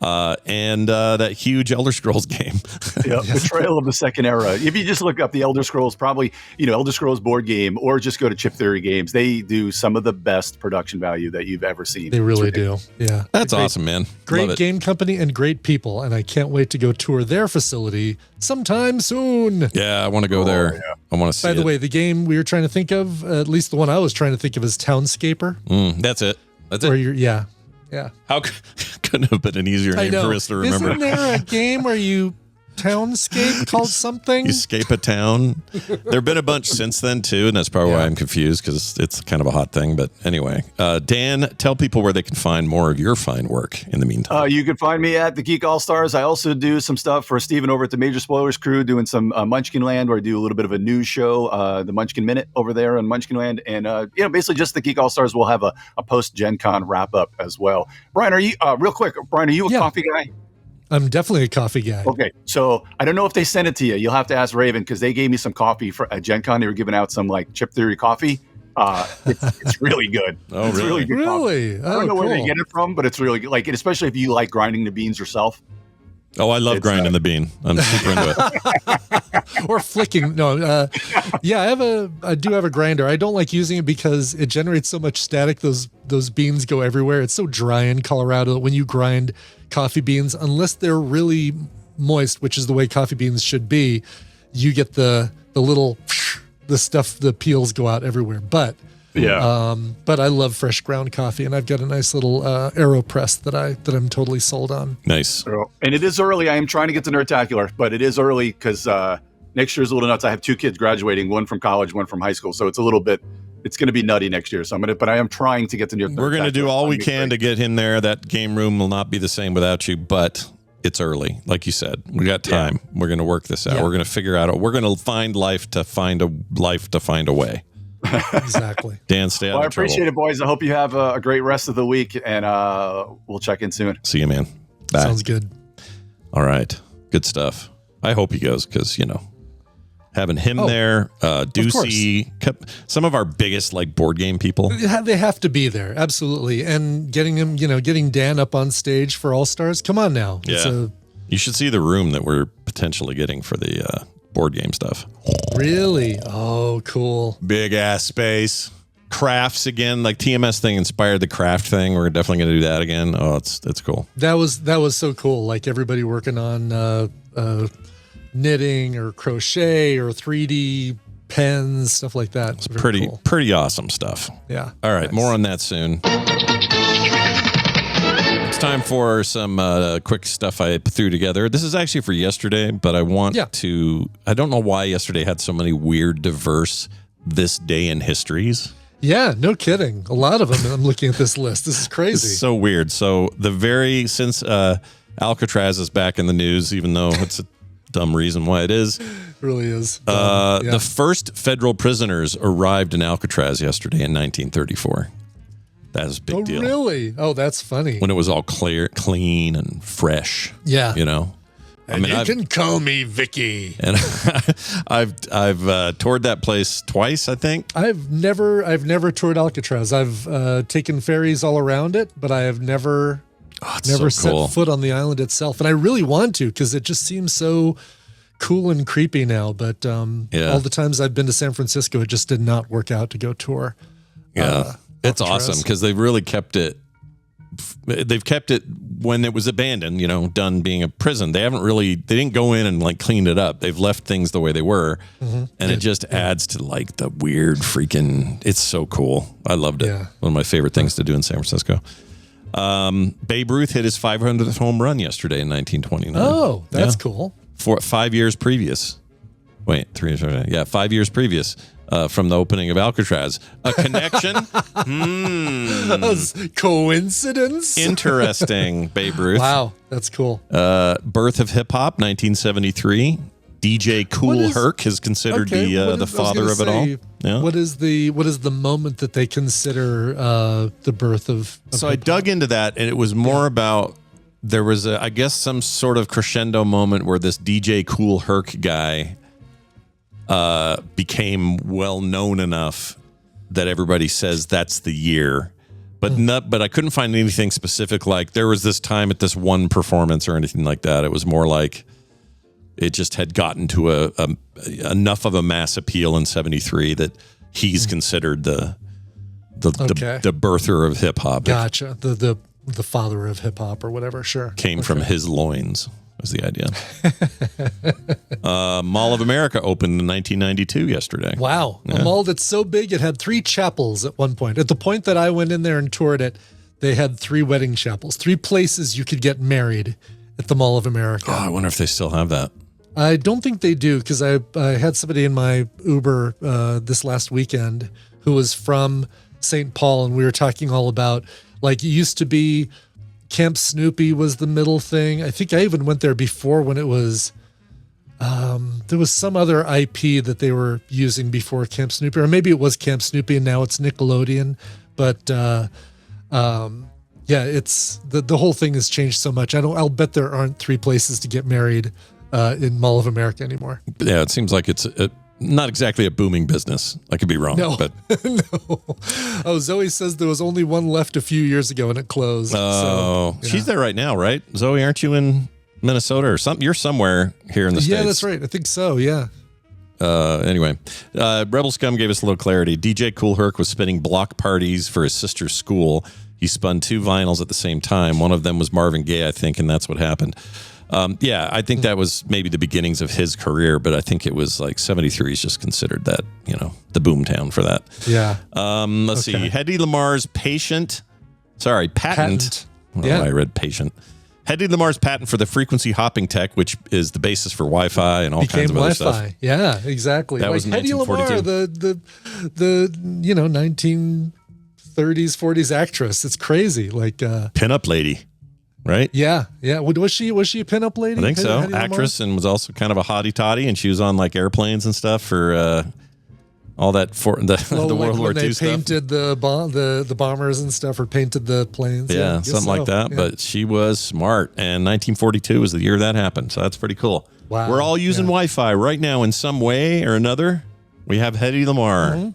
And that huge Elder Scrolls game. Betrayal of the Second Era. If you just look up the Elder Scrolls, probably, Elder Scrolls board game, or just go to Chip Theory Games. They do some of the best production value that you've ever seen. They really do. Yeah. That's awesome, man. Great game company and great people. And I can't wait to go tour their facility sometime soon. Yeah, I want to go there. Yeah. I want to see By the way, the game we were trying to think of, at least the one I was trying to think of is Townscaper. That's it. Yeah. How couldn't have been an easier name for us to remember? Isn't there a game where you townscape called something? You escape a town. There have been a bunch since then too, and that's probably why I'm confused because it's kind of a hot thing. But anyway, Dan, tell people where they can find more of your fine work in the meantime. You can find me at the Geek All Stars. I also do some stuff for Steven over at the Major Spoilers crew, doing some Munchkin Land, where I do a little bit of a news show, the Munchkin Minute over there on Munchkin Land, and basically just the Geek All Stars will have a post Gen Con wrap up as well. Brian, are you real quick? Brian, are you a coffee guy? I'm definitely a coffee guy. Okay, so I don't know if they sent it to you. You'll have to ask Raven because they gave me some coffee at Gen Con. They were giving out some like Chip Theory coffee. It's really good. Oh, it's really good. Really? Coffee. I don't know where they get it from, but it's really good. Like, especially if you like grinding the beans yourself. Oh, I love grinding the bean. I'm super into it. Or flicking. No, yeah, I do have a grinder. I don't like using it because it generates so much static. Those beans go everywhere. It's so dry in Colorado when you grind coffee beans, unless they're really moist, which is the way coffee beans should be, you get the little the stuff, the peels go out everywhere. But I love fresh ground coffee, and I've got a nice little AeroPress that I'm totally sold on. Nice. And it is early. I am trying to get to Nerdtacular, but it is early because next year's a little nuts. I have 2 kids graduating, one from college, one from high school, so it's going to be nutty next year. So but I am trying to get to Nerdtacular. We're going to do all we can to get him there. That game room will not be the same without you, but it's early. Like you said, we got time. Yeah. We're going to work this out. Yeah. We're going to figure out. We're going to find life to find a way. Exactly. Dan, stay out of trouble. I appreciate it, boys. I hope you have a great rest of the week, and we'll check in soon. See you, man. Bye. Sounds good. All right. Good stuff. I hope he goes because, having him there, Ducey, some of our biggest board game people. They have to be there. Absolutely. And getting him, getting Dan up on stage for All Stars. Come on now. Yeah. You should see the room that we're potentially getting for the board game stuff. Really? Oh, cool. Big ass space. Crafts again, TMS thing inspired the craft thing. We're definitely going to do that again. Oh, it's cool. That was so cool. Everybody working on knitting or crochet or 3D pens, stuff like that. It's pretty awesome stuff. Yeah. All right. Nice. More on that soon. It's time for some quick stuff I threw together. This is actually for yesterday, but I want to, I don't know why yesterday had so many weird, diverse this day in histories. Yeah, no kidding. A lot of them. I'm looking at this list. This is crazy. It's so weird. So since Alcatraz is back in the news, even though it's a dumb reason why it is. It really is. The first federal prisoners arrived in Alcatraz yesterday in 1934. That is a big deal. Oh, really? Oh, that's funny. When it was all clean and fresh. Yeah. And you can call me Vicky. And I've toured that place twice, I think. I've never toured Alcatraz. I've taken ferries all around it, but I have never set foot on the island itself. And I really want to because it just seems so cool and creepy now. But all the times I've been to San Francisco, it just did not work out to go tour. Yeah, it's awesome because they've really kept it. They've kept it when it was abandoned, done being a prison. They didn't go in and cleaned it up. They've left things the way they were. Mm-hmm. And it just adds to the weird freaking, it's so cool. I loved it. Yeah. One of my favorite things to do in San Francisco. Babe Ruth hit his 500th home run yesterday in 1929. Oh, that's cool. 5 years previous. Wait, 3 years. Yeah, 5 years previous. From the opening of Alcatraz. A connection? Coincidence? Interesting, Babe Ruth. Wow, that's cool. Birth of hip hop, 1973. DJ Kool Herc is considered the father of it all. Yeah. What is the moment that they consider the birth of So I dug into that, and it was more about there was some sort of crescendo moment where this DJ Kool Herc guy became well known enough that everybody says that's the year, but I couldn't find anything specific. There was this time at this one performance or anything like that. It was more it just had gotten to enough of a mass appeal in 73 that he's considered the birther of hip hop. Gotcha. The father of hip hop or whatever. Sure. Came from his loins. Was the idea. Mall of America opened in 1992 yesterday. Wow. Yeah. A mall that's so big it had 3 chapels at one point. At the point that I went in there and toured it, they had 3 wedding chapels, 3 places you could get married at the Mall of America. Oh, I wonder if they still have that. I don't think they do because I had somebody in my Uber this last weekend who was from St. Paul, and we were talking all about it used to be Camp Snoopy was the middle thing. I think I even went there before when it was, there was some other IP that they were using before Camp Snoopy, or maybe it was Camp Snoopy and now it's Nickelodeon. But it's the whole thing has changed so much. I'll bet there aren't 3 places to get married in Mall of America anymore. Yeah, it seems like it's not exactly a booming business. I could be wrong. No, but no. Oh, Zoe says there was only one left a few years ago and it closed. Oh, so, she's there right now, right? Zoe, aren't you in Minnesota or something. You're somewhere here in the States. Yeah, that's right. I think so. Yeah. Anyway, Rebel Scum gave us a little clarity. DJ Kool Herc was spinning block parties for his sister's school. He spun 2 vinyls at the same time. One of them was Marvin Gaye, I think, and that's what happened. Yeah, I think that was maybe the beginnings of his career, but I think it was like 73 is just considered that, the boom town for that. Yeah. Let's see. Hedy Lamar's patent. Yeah. I read patient. Hedy Lamar's patent for the frequency hopping tech, which is the basis for Wi-Fi and all kinds of other stuff. Yeah, exactly. That was in Hedy Lamar, 1942. the 1930s, 40s actress. It's crazy. Like Pinup lady, right? Yeah. Was she a pinup lady? I think so. Hedy Lamar? Actress, and was also kind of a hottie toddy, and she was on like airplanes and stuff for all that for the World War II stuff. They painted the bombers and stuff, or painted the planes. Yeah, something like that. Yeah. But she was smart, and 1942 was the year that happened. So that's pretty cool. Wow. We're all using Wi-Fi right now in some way or another. We have Hedy Lamar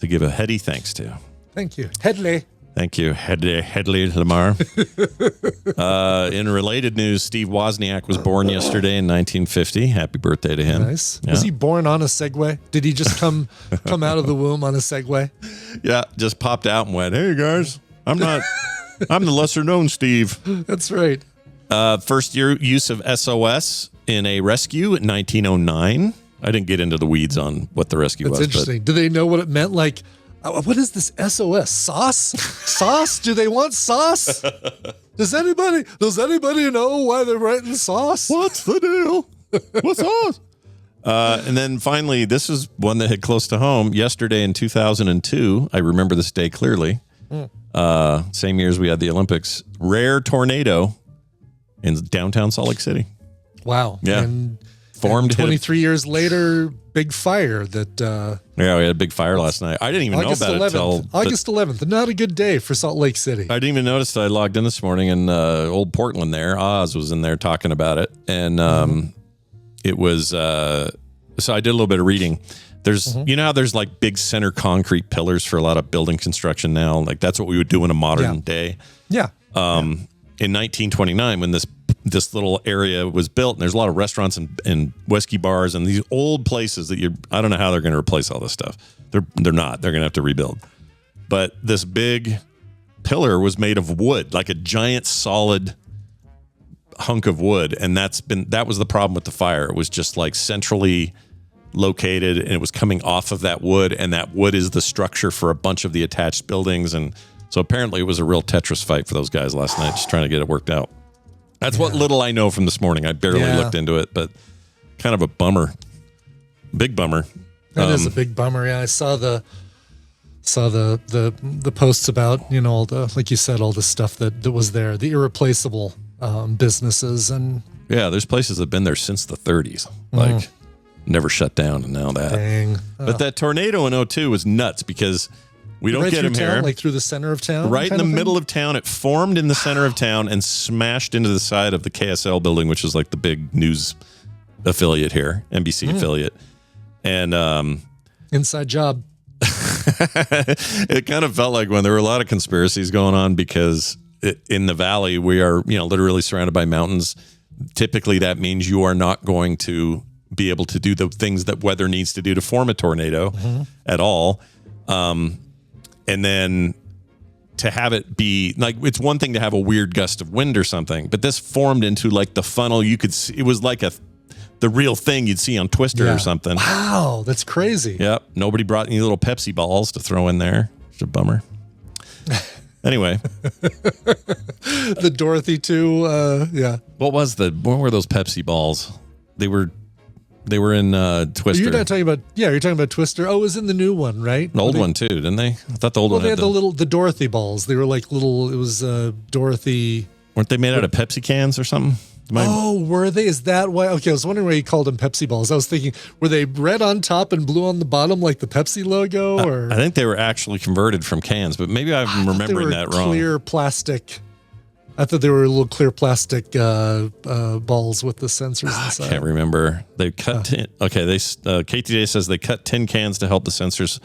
to give a heady thanks to. Thank you, Headley. Thank you, Hedy Lamar. In related news, Steve Wozniak was born yesterday in 1950. Happy birthday to him. Nice. Yeah. Was he born on a Segway? Did he just come out of the womb on a Segway? Yeah, just popped out and went, "Hey guys, I'm the lesser known Steve." That's right. First year use of SOS in a rescue in 1909. I didn't get into the weeds on what the rescue was. That's interesting. Do they know what it meant? Like, what is this SOS? Sauce? Sauce? Do they want sauce? Does anybody know why they're writing sauce? What's the deal? What's sauce? And then finally, this is one that hit close to home. Yesterday in 2002, I remember this day clearly. Same year as we had the Olympics. Rare tornado in downtown Salt Lake City. Wow. Yeah. And Formed 23 years later, big fire that... yeah, we had a big fire last night. I didn't even know about it until... August 11th. Not a good day for Salt Lake City. I didn't even notice that I logged in this morning, and old Portland there, Oz was in there talking about it. And it was... so I did a little bit of reading. There's, how there's like big center concrete pillars for a lot of building construction now. Like that's what we would do in a modern day. Yeah. In 1929, when this little area was built, and there's a lot of restaurants and whiskey bars and these old places that I don't know how they're going to replace all this stuff. They're not. They're going to have to rebuild. But this big pillar was made of wood, like a giant solid hunk of wood, and that was the problem with the fire. It was just like centrally located, and it was coming off of that wood, and that wood is the structure for a bunch of the attached buildings. And so apparently it was a real Tetris fight for those guys last night, just trying to get it worked out. That's what little I know from this morning. I barely looked into it, but kind of a bummer. Big bummer. That is a big bummer. Yeah, I saw the posts about, all the, like you said, all the stuff that was there, the irreplaceable businesses. And yeah, there's places that have been there since the 30s, like never shut down, and now that. Dang. But that tornado in 2002 was nuts because we don't get them here. Like through the center of town? Right in the middle of town. It formed in the center of town and smashed into the side of the KSL building, which is like the big news affiliate here, NBC affiliate. And inside job. It kind of felt like when there were a lot of conspiracies going on because in the valley, we are, literally surrounded by mountains. Typically, that means you are not going to be able to do the things that weather needs to do to form a tornado at all. And then to have it be like, it's one thing to have a weird gust of wind or something, but this formed into like the funnel. You could see, it was like the real thing you'd see on Twister or something. Wow, that's crazy. Yep. Nobody brought any little Pepsi balls to throw in there. It's a bummer. Anyway. The Dorothy too. Yeah. What were those Pepsi balls? They were in Twister. You're not talking about, you're talking about Twister. Oh, it was in the new one, right? The old one too, didn't they? I thought the old one they had the Dorothy balls. They were like little, it was Dorothy. Weren't they made out of Pepsi cans or something? Were they? Is that why? Okay, I was wondering why you called them Pepsi balls. I was thinking, were they red on top and blue on the bottom like the Pepsi logo? Or I think they were actually converted from cans, but maybe I'm remembering that wrong. Clear plastic. I thought they were little clear plastic balls with the sensors inside. I can't remember. They cut KTJ says they cut tin cans to help the sensors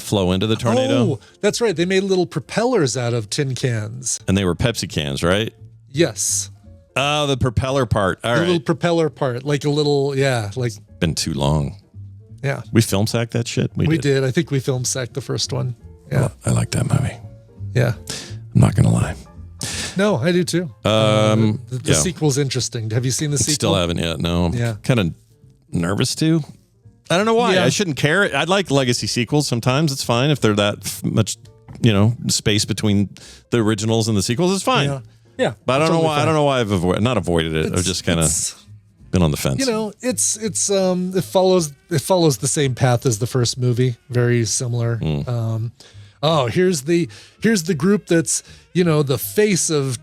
flow into the tornado. Oh, that's right. They made little propellers out of tin cans. And they were Pepsi cans, right? Yes. Oh, the propeller part. All The right. little propeller part, like a little, like, Been too long. yeah. We film sacked that shit. We did. I think we film sacked the first one. Yeah. Oh, I like that movie. Yeah. I'm not gonna lie. No, I do too. The sequel's interesting. Have you seen the sequel? Still haven't yet. No. Yeah. Kind of nervous too. I don't know why. Yeah. I shouldn't care. I like legacy sequels. Sometimes it's fine if they're that much, space between the originals and the sequels. It's fine. Yeah. Yeah. But I don't know totally why. fine. I don't know why I've not avoided it. I've just kind of been on the fence. It follows the same path as the first movie. Very similar. Here's the group that's the face of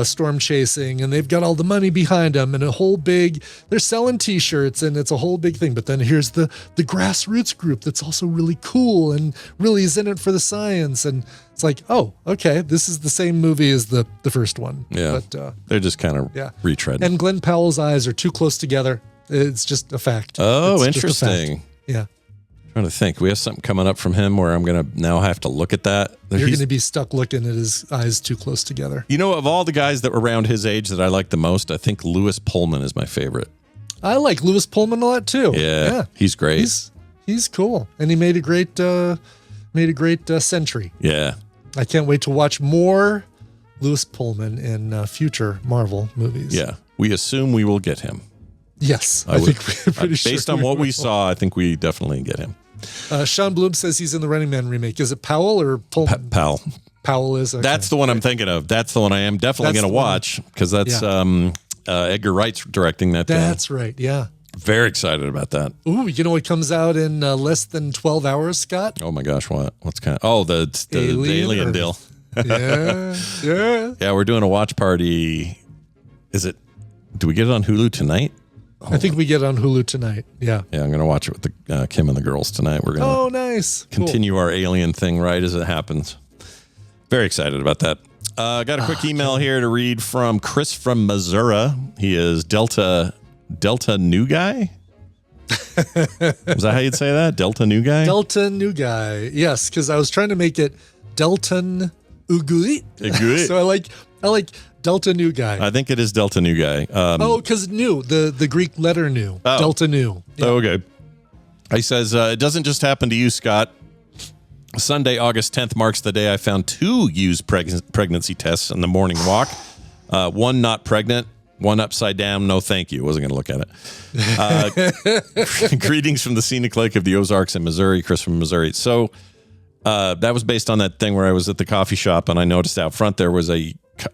storm chasing, and they've got all the money behind them, and they're selling T-shirts, and it's a whole big thing. But then here's the grassroots group that's also really cool and really is in it for the science, and it's like, oh, okay, this is the same movie as the first one. Yeah, but they're just kind of retreading. And Glenn Powell's eyes are too close together. It's just a fact. Oh, It's just a fact. interesting. Yeah. Trying to think. We have something coming up from him where I'm going to now have to look at that. You're going to be stuck looking at his eyes too close together. Of all the guys that were around his age that I like the most, I think Lewis Pullman is my favorite. I like Lewis Pullman a lot too. Yeah. He's great. He's cool, and he made a great Sentry. Yeah. I can't wait to watch more Lewis Pullman in future Marvel movies. Yeah. We assume we will get him. Yes, I think we're pretty sure. Based on what we saw, I think we definitely get him. Sean Bloom says he's in the Running Man remake. Is it Powell or Pullman? Powell. Powell is. Okay. That's the one I'm thinking of. That's the one I am definitely going to watch because that's Edgar Wright's directing that. That's right. Yeah. Very excited about that. Ooh, what comes out in less than 12 hours, Scott? Oh my gosh, what's kind of? Oh, the alien deal. Yeah. Yeah, we're doing a watch party. Do we get it on Hulu tonight? I think we get it on Hulu tonight. Yeah. Yeah, I'm going to watch it with the Kim and the girls tonight. We're going to nice. continue our alien thing right as it happens. Very excited about that. Got a quick email here to read from Chris from Missouri. He is Delta New Guy. Was that how you'd say that? Delta New Guy? Delta New Guy. Yes, because I was trying to make it Delton Ugui. So I like Delta New Guy. I think it is Delta New Guy. Because new, the Greek letter new. Delta New. Yeah. Oh, okay. He says, it doesn't just happen to you, Scott. Sunday, August 10th marks the day I found 2 used pregnancy tests on the morning walk. One not pregnant, one upside down. No, thank you. Wasn't going to look at it. Greetings from the scenic lake of the Ozarks in Missouri. Chris from Missouri. So that was based on that thing where I was at the coffee shop and I noticed out front there was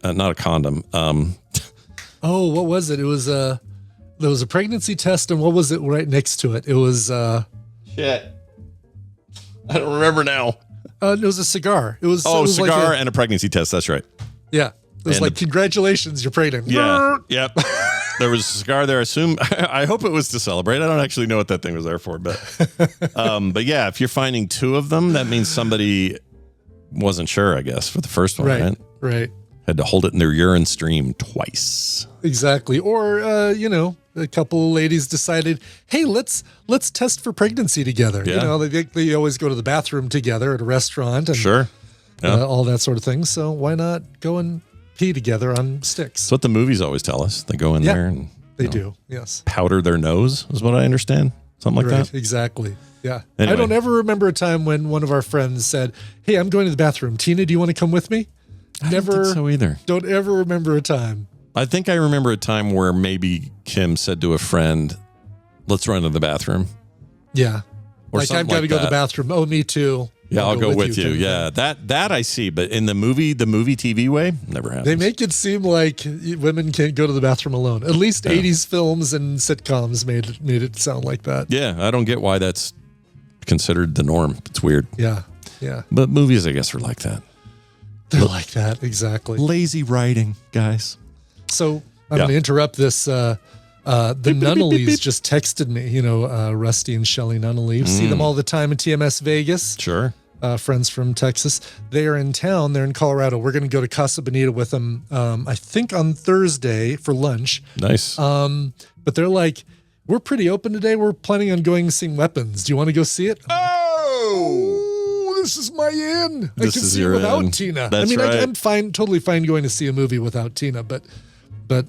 not a condom. What was it? It was there was a pregnancy test, and what was it right next to it? It was shit. I don't remember now. It was a cigar. It was cigar and a pregnancy test. That's right. Yeah, it was congratulations, you're pregnant. Yeah, yep. There was a cigar there. I hope it was to celebrate. I don't actually know what that thing was there for, but yeah, if you're finding 2 of them, that means somebody wasn't sure, I guess, for the first one, right? Right. Had to hold it in their urine stream twice. Exactly. Or, a couple of ladies decided, hey, let's test for pregnancy together. Yeah. They always go to the bathroom together at a restaurant and sure. Yeah. All that sort of thing. So why not go and pee together on sticks? That's what the movies always tell us. They go in there and they do. Yes. Powder their nose is what I understand. Something like that. Exactly. Yeah. Anyway. I don't ever remember a time when one of our friends said, hey, I'm going to the bathroom. Tina, do you want to come with me? Never. I don't think so either. Don't ever remember a time. I think I remember a time where maybe Kim said to a friend, let's run to the bathroom. Yeah. Or I've got to go to the bathroom. Oh, me too. Yeah, I'll go with you. Yeah, that I see. But in the movie TV way, never happens. They make it seem like women can't go to the bathroom alone. At least 80s films and sitcoms made it sound like that. Yeah, I don't get why that's considered the norm. It's weird. Yeah. But movies, I guess, are like that. They're like that, exactly. Lazy writing, guys. So I'm going to interrupt this. The Nunnallys just texted me, Rusty and Shelley Nunnally. See them all the time in TMS Vegas. Sure. Friends from Texas. They are in town. They're in Colorado. We're going to go to Casa Bonita with them, I think on Thursday for lunch. Nice. But they're like, we're pretty open today. We're planning on going and seeing Weapons. Do you want to go see it? This is my in. I can see it without Tina. That's right. I'm totally fine going to see a movie without Tina, but but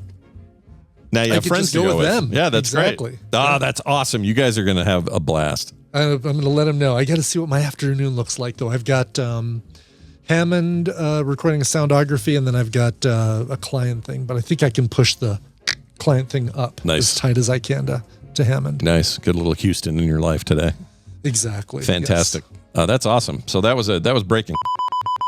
Now you I have could friends just to go go with with. them. Yeah, that's Exactly. great. Ah, that's awesome. You guys are going to have a blast. I'm going to let them know. I got to see what my afternoon looks like, though. I've got Hammond recording a soundography, and then I've got a client thing. But I think I can push the client thing up as tight as I can to Hammond. Nice. Good little Houston in your life today. Exactly. Fantastic. That's awesome. So that was breaking.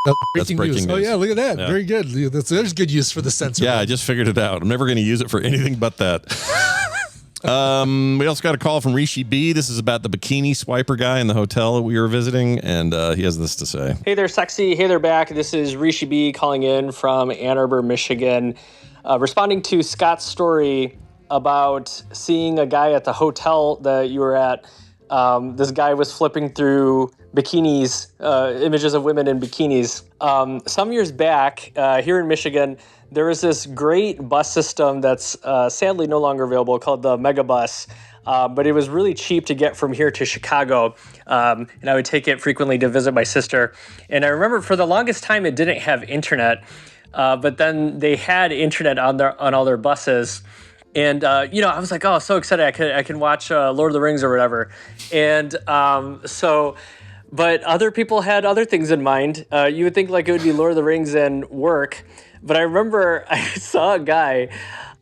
That's breaking breaking news. Oh news. yeah, look at that. Yeah. Very good. There's good use for the sensor. Yeah, I just figured it out. I'm never going to use it for anything but that. We also got a call from Rishi B. This is about the bikini swiper guy in the hotel that we were visiting, and he has this to say. Hey there, sexy. Hey there, back. This is Rishi B calling in from Ann Arbor, Michigan, responding to Scott's story about seeing a guy at the hotel that you were at. This guy was flipping through bikinis, images of women in bikinis. Some years back, here in Michigan, there was this great bus system that's sadly no longer available called the Megabus. But it was really cheap to get from here to Chicago. And I would take it frequently to visit my sister. And I remember for the longest time, it didn't have internet. But then they had internet on all their buses. And, I was like, oh, so excited. I can watch Lord of the Rings or whatever. And but other people had other things in mind. You would think like it would be Lord of the Rings and work. But I remember I saw a guy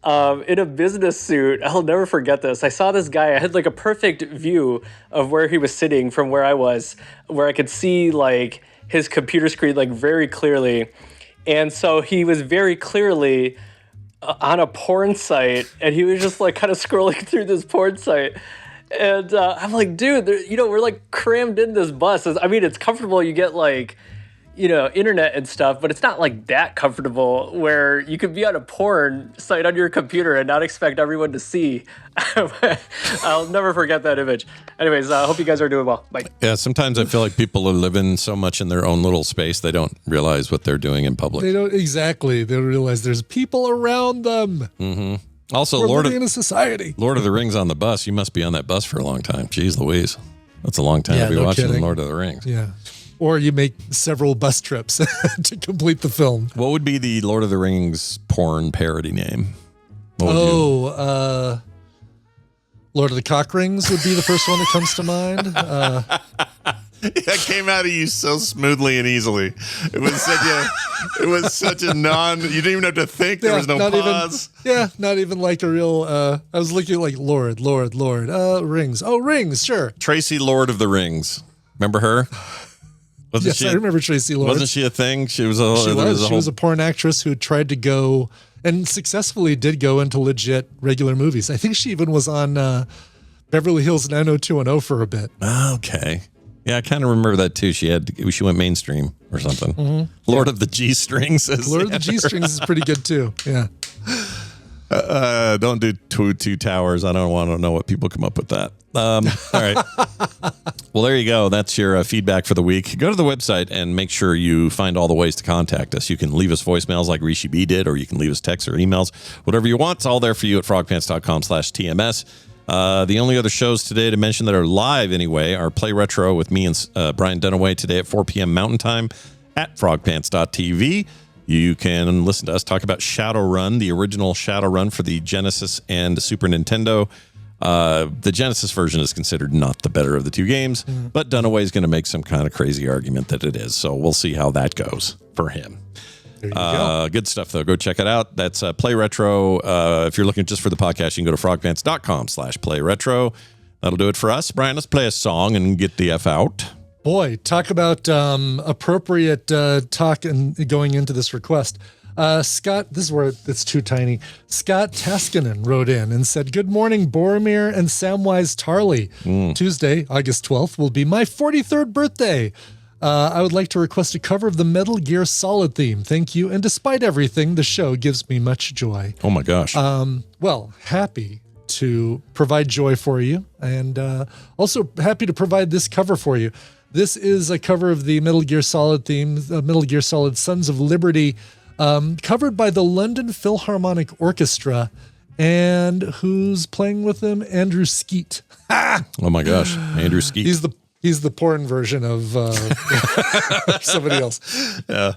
in a business suit. I'll never forget this. I saw this guy. I had like a perfect view of where he was sitting from where I was, where I could see like his computer screen like very clearly. And so he was very clearly on a porn site, and he was just like kind of scrolling through this porn site. And I'm like, dude, we're like crammed in this bus. I mean, it's comfortable. You get like, internet and stuff, but it's not like that comfortable where you could be on a porn site on your computer and not expect everyone to see. I'll never forget that image. Anyways, I hope you guys are doing well. Bye. Yeah, sometimes I feel like people are living so much in their own little space, they don't realize what they're doing in public. They don't exactly. They don't realize there's people around them. Mm-hmm. Also, We're living in a society. Lord of the Rings on the bus. You must be on that bus for a long time. Jeez Louise. That's a long time to be no watching kidding. Lord of the Rings. Yeah. Or you make several bus trips to complete the film. What would be the Lord of the Rings porn parody name? Lord of the Cock Rings would be the first one that comes to mind. That came out of you so smoothly and easily. It was such a you didn't even have to think. There was no pause. Not even like a real, I was looking at like Lord, Rings. Oh, Rings, sure. Tracy Lord of the Rings. Remember her? Yes, I remember Tracy Lord. Wasn't she a thing? She was a porn actress who tried to go and successfully did go into legit regular movies. I think she even was on Beverly Hills 90210 for a bit. Okay. Yeah, I kind of remember that too. She went mainstream or something. Mm-hmm. Lord of the G-Strings. Lord of the G-Strings is pretty good too. Yeah. Don't do two towers. I don't want to know what people come up with that. All right. Well, there you go. That's your feedback for the week. Go to the website and make sure you find all the ways to contact us. You can leave us voicemails like Rishi B did, or you can leave us texts or emails. Whatever you want, it's all there for you at frogpants.com/TMS. The only other shows today to mention that are live anyway are Play Retro with me and Brian Dunaway today at 4 p.m. Mountain Time at frogpants.tv. You can listen to us talk about Shadowrun, the original Shadowrun for the Genesis and Super Nintendo. The Genesis version is considered not the better of the two games, but Dunaway is going to make some kind of crazy argument that it is. So we'll see how that goes for him. There you go. Good stuff, though. Go check it out. That's Play Retro. If you're looking just for the podcast, you can go to frogpants.com/playretro. That'll do it for us. Brian, let's play a song and get the F out. Boy, talk about appropriate talk and going into this request. Scott, this is where it's too tiny. Scott Taskinen wrote in and said, "Good morning, Boromir and Samwise Tarly. Tuesday, August 12th, will be my 43rd birthday. I would like to request a cover of the Metal Gear Solid theme. Thank you. And despite everything, the show gives me much joy." Oh, my gosh. Well, happy to provide joy for you, and also happy to provide this cover for you. This is a cover of the Metal Gear Solid theme, Metal Gear Solid Sons of Liberty, covered by the London Philharmonic Orchestra, and who's playing with them? Andrew Skeet. Oh my gosh, Andrew Skeet. He's the porn version of somebody else. Yeah.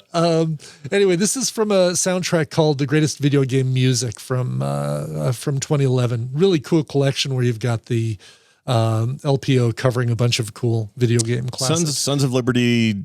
Anyway, this is from a soundtrack called "The Greatest Video Game Music" from 2011. Really cool collection where you've got the LPO covering a bunch of cool video game classics. Sons of Liberty.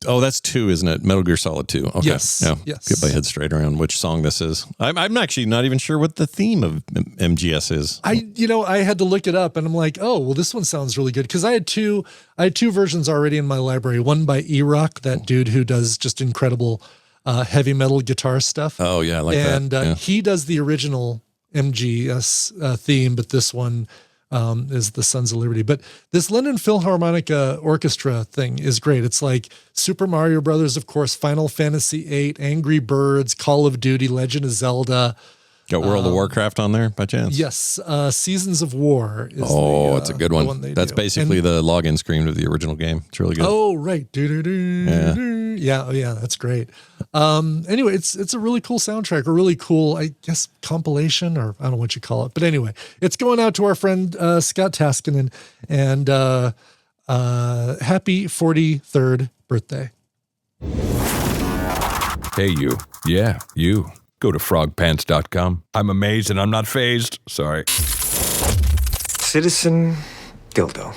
Oh, that's 2, isn't it? Metal Gear Solid 2. Okay. Yes. Yeah. Yes. Get my head straight around which song this is. I'm actually not even sure what the theme of MGS is. I had to look it up, and I'm like, oh, well, this one sounds really good because I had two versions already in my library. One by E-Rock, that dude who does just incredible heavy metal guitar stuff. Oh yeah, I like that. And he does the original MGS theme, but this one is the Sons of Liberty. But this London Philharmonic Orchestra thing is great. It's like Super Mario Brothers, of course, Final Fantasy VIII, Angry Birds, Call of Duty, Legend of Zelda. Got World of Warcraft on there by chance? Yes. Seasons of War is it's a good one. That's basically the login screen of the original game. It's really good. Oh, right. Yeah. Oh, yeah. That's great. Anyway, it's a really cool soundtrack, a really cool, I guess, compilation, or I don't know what you call it. But anyway, it's going out to our friend Scott Taskinen, and happy 43rd birthday. Hey, you. Yeah, you. Go to frogpants.com. I'm amazed and I'm not phased. Sorry. Citizen Dildo.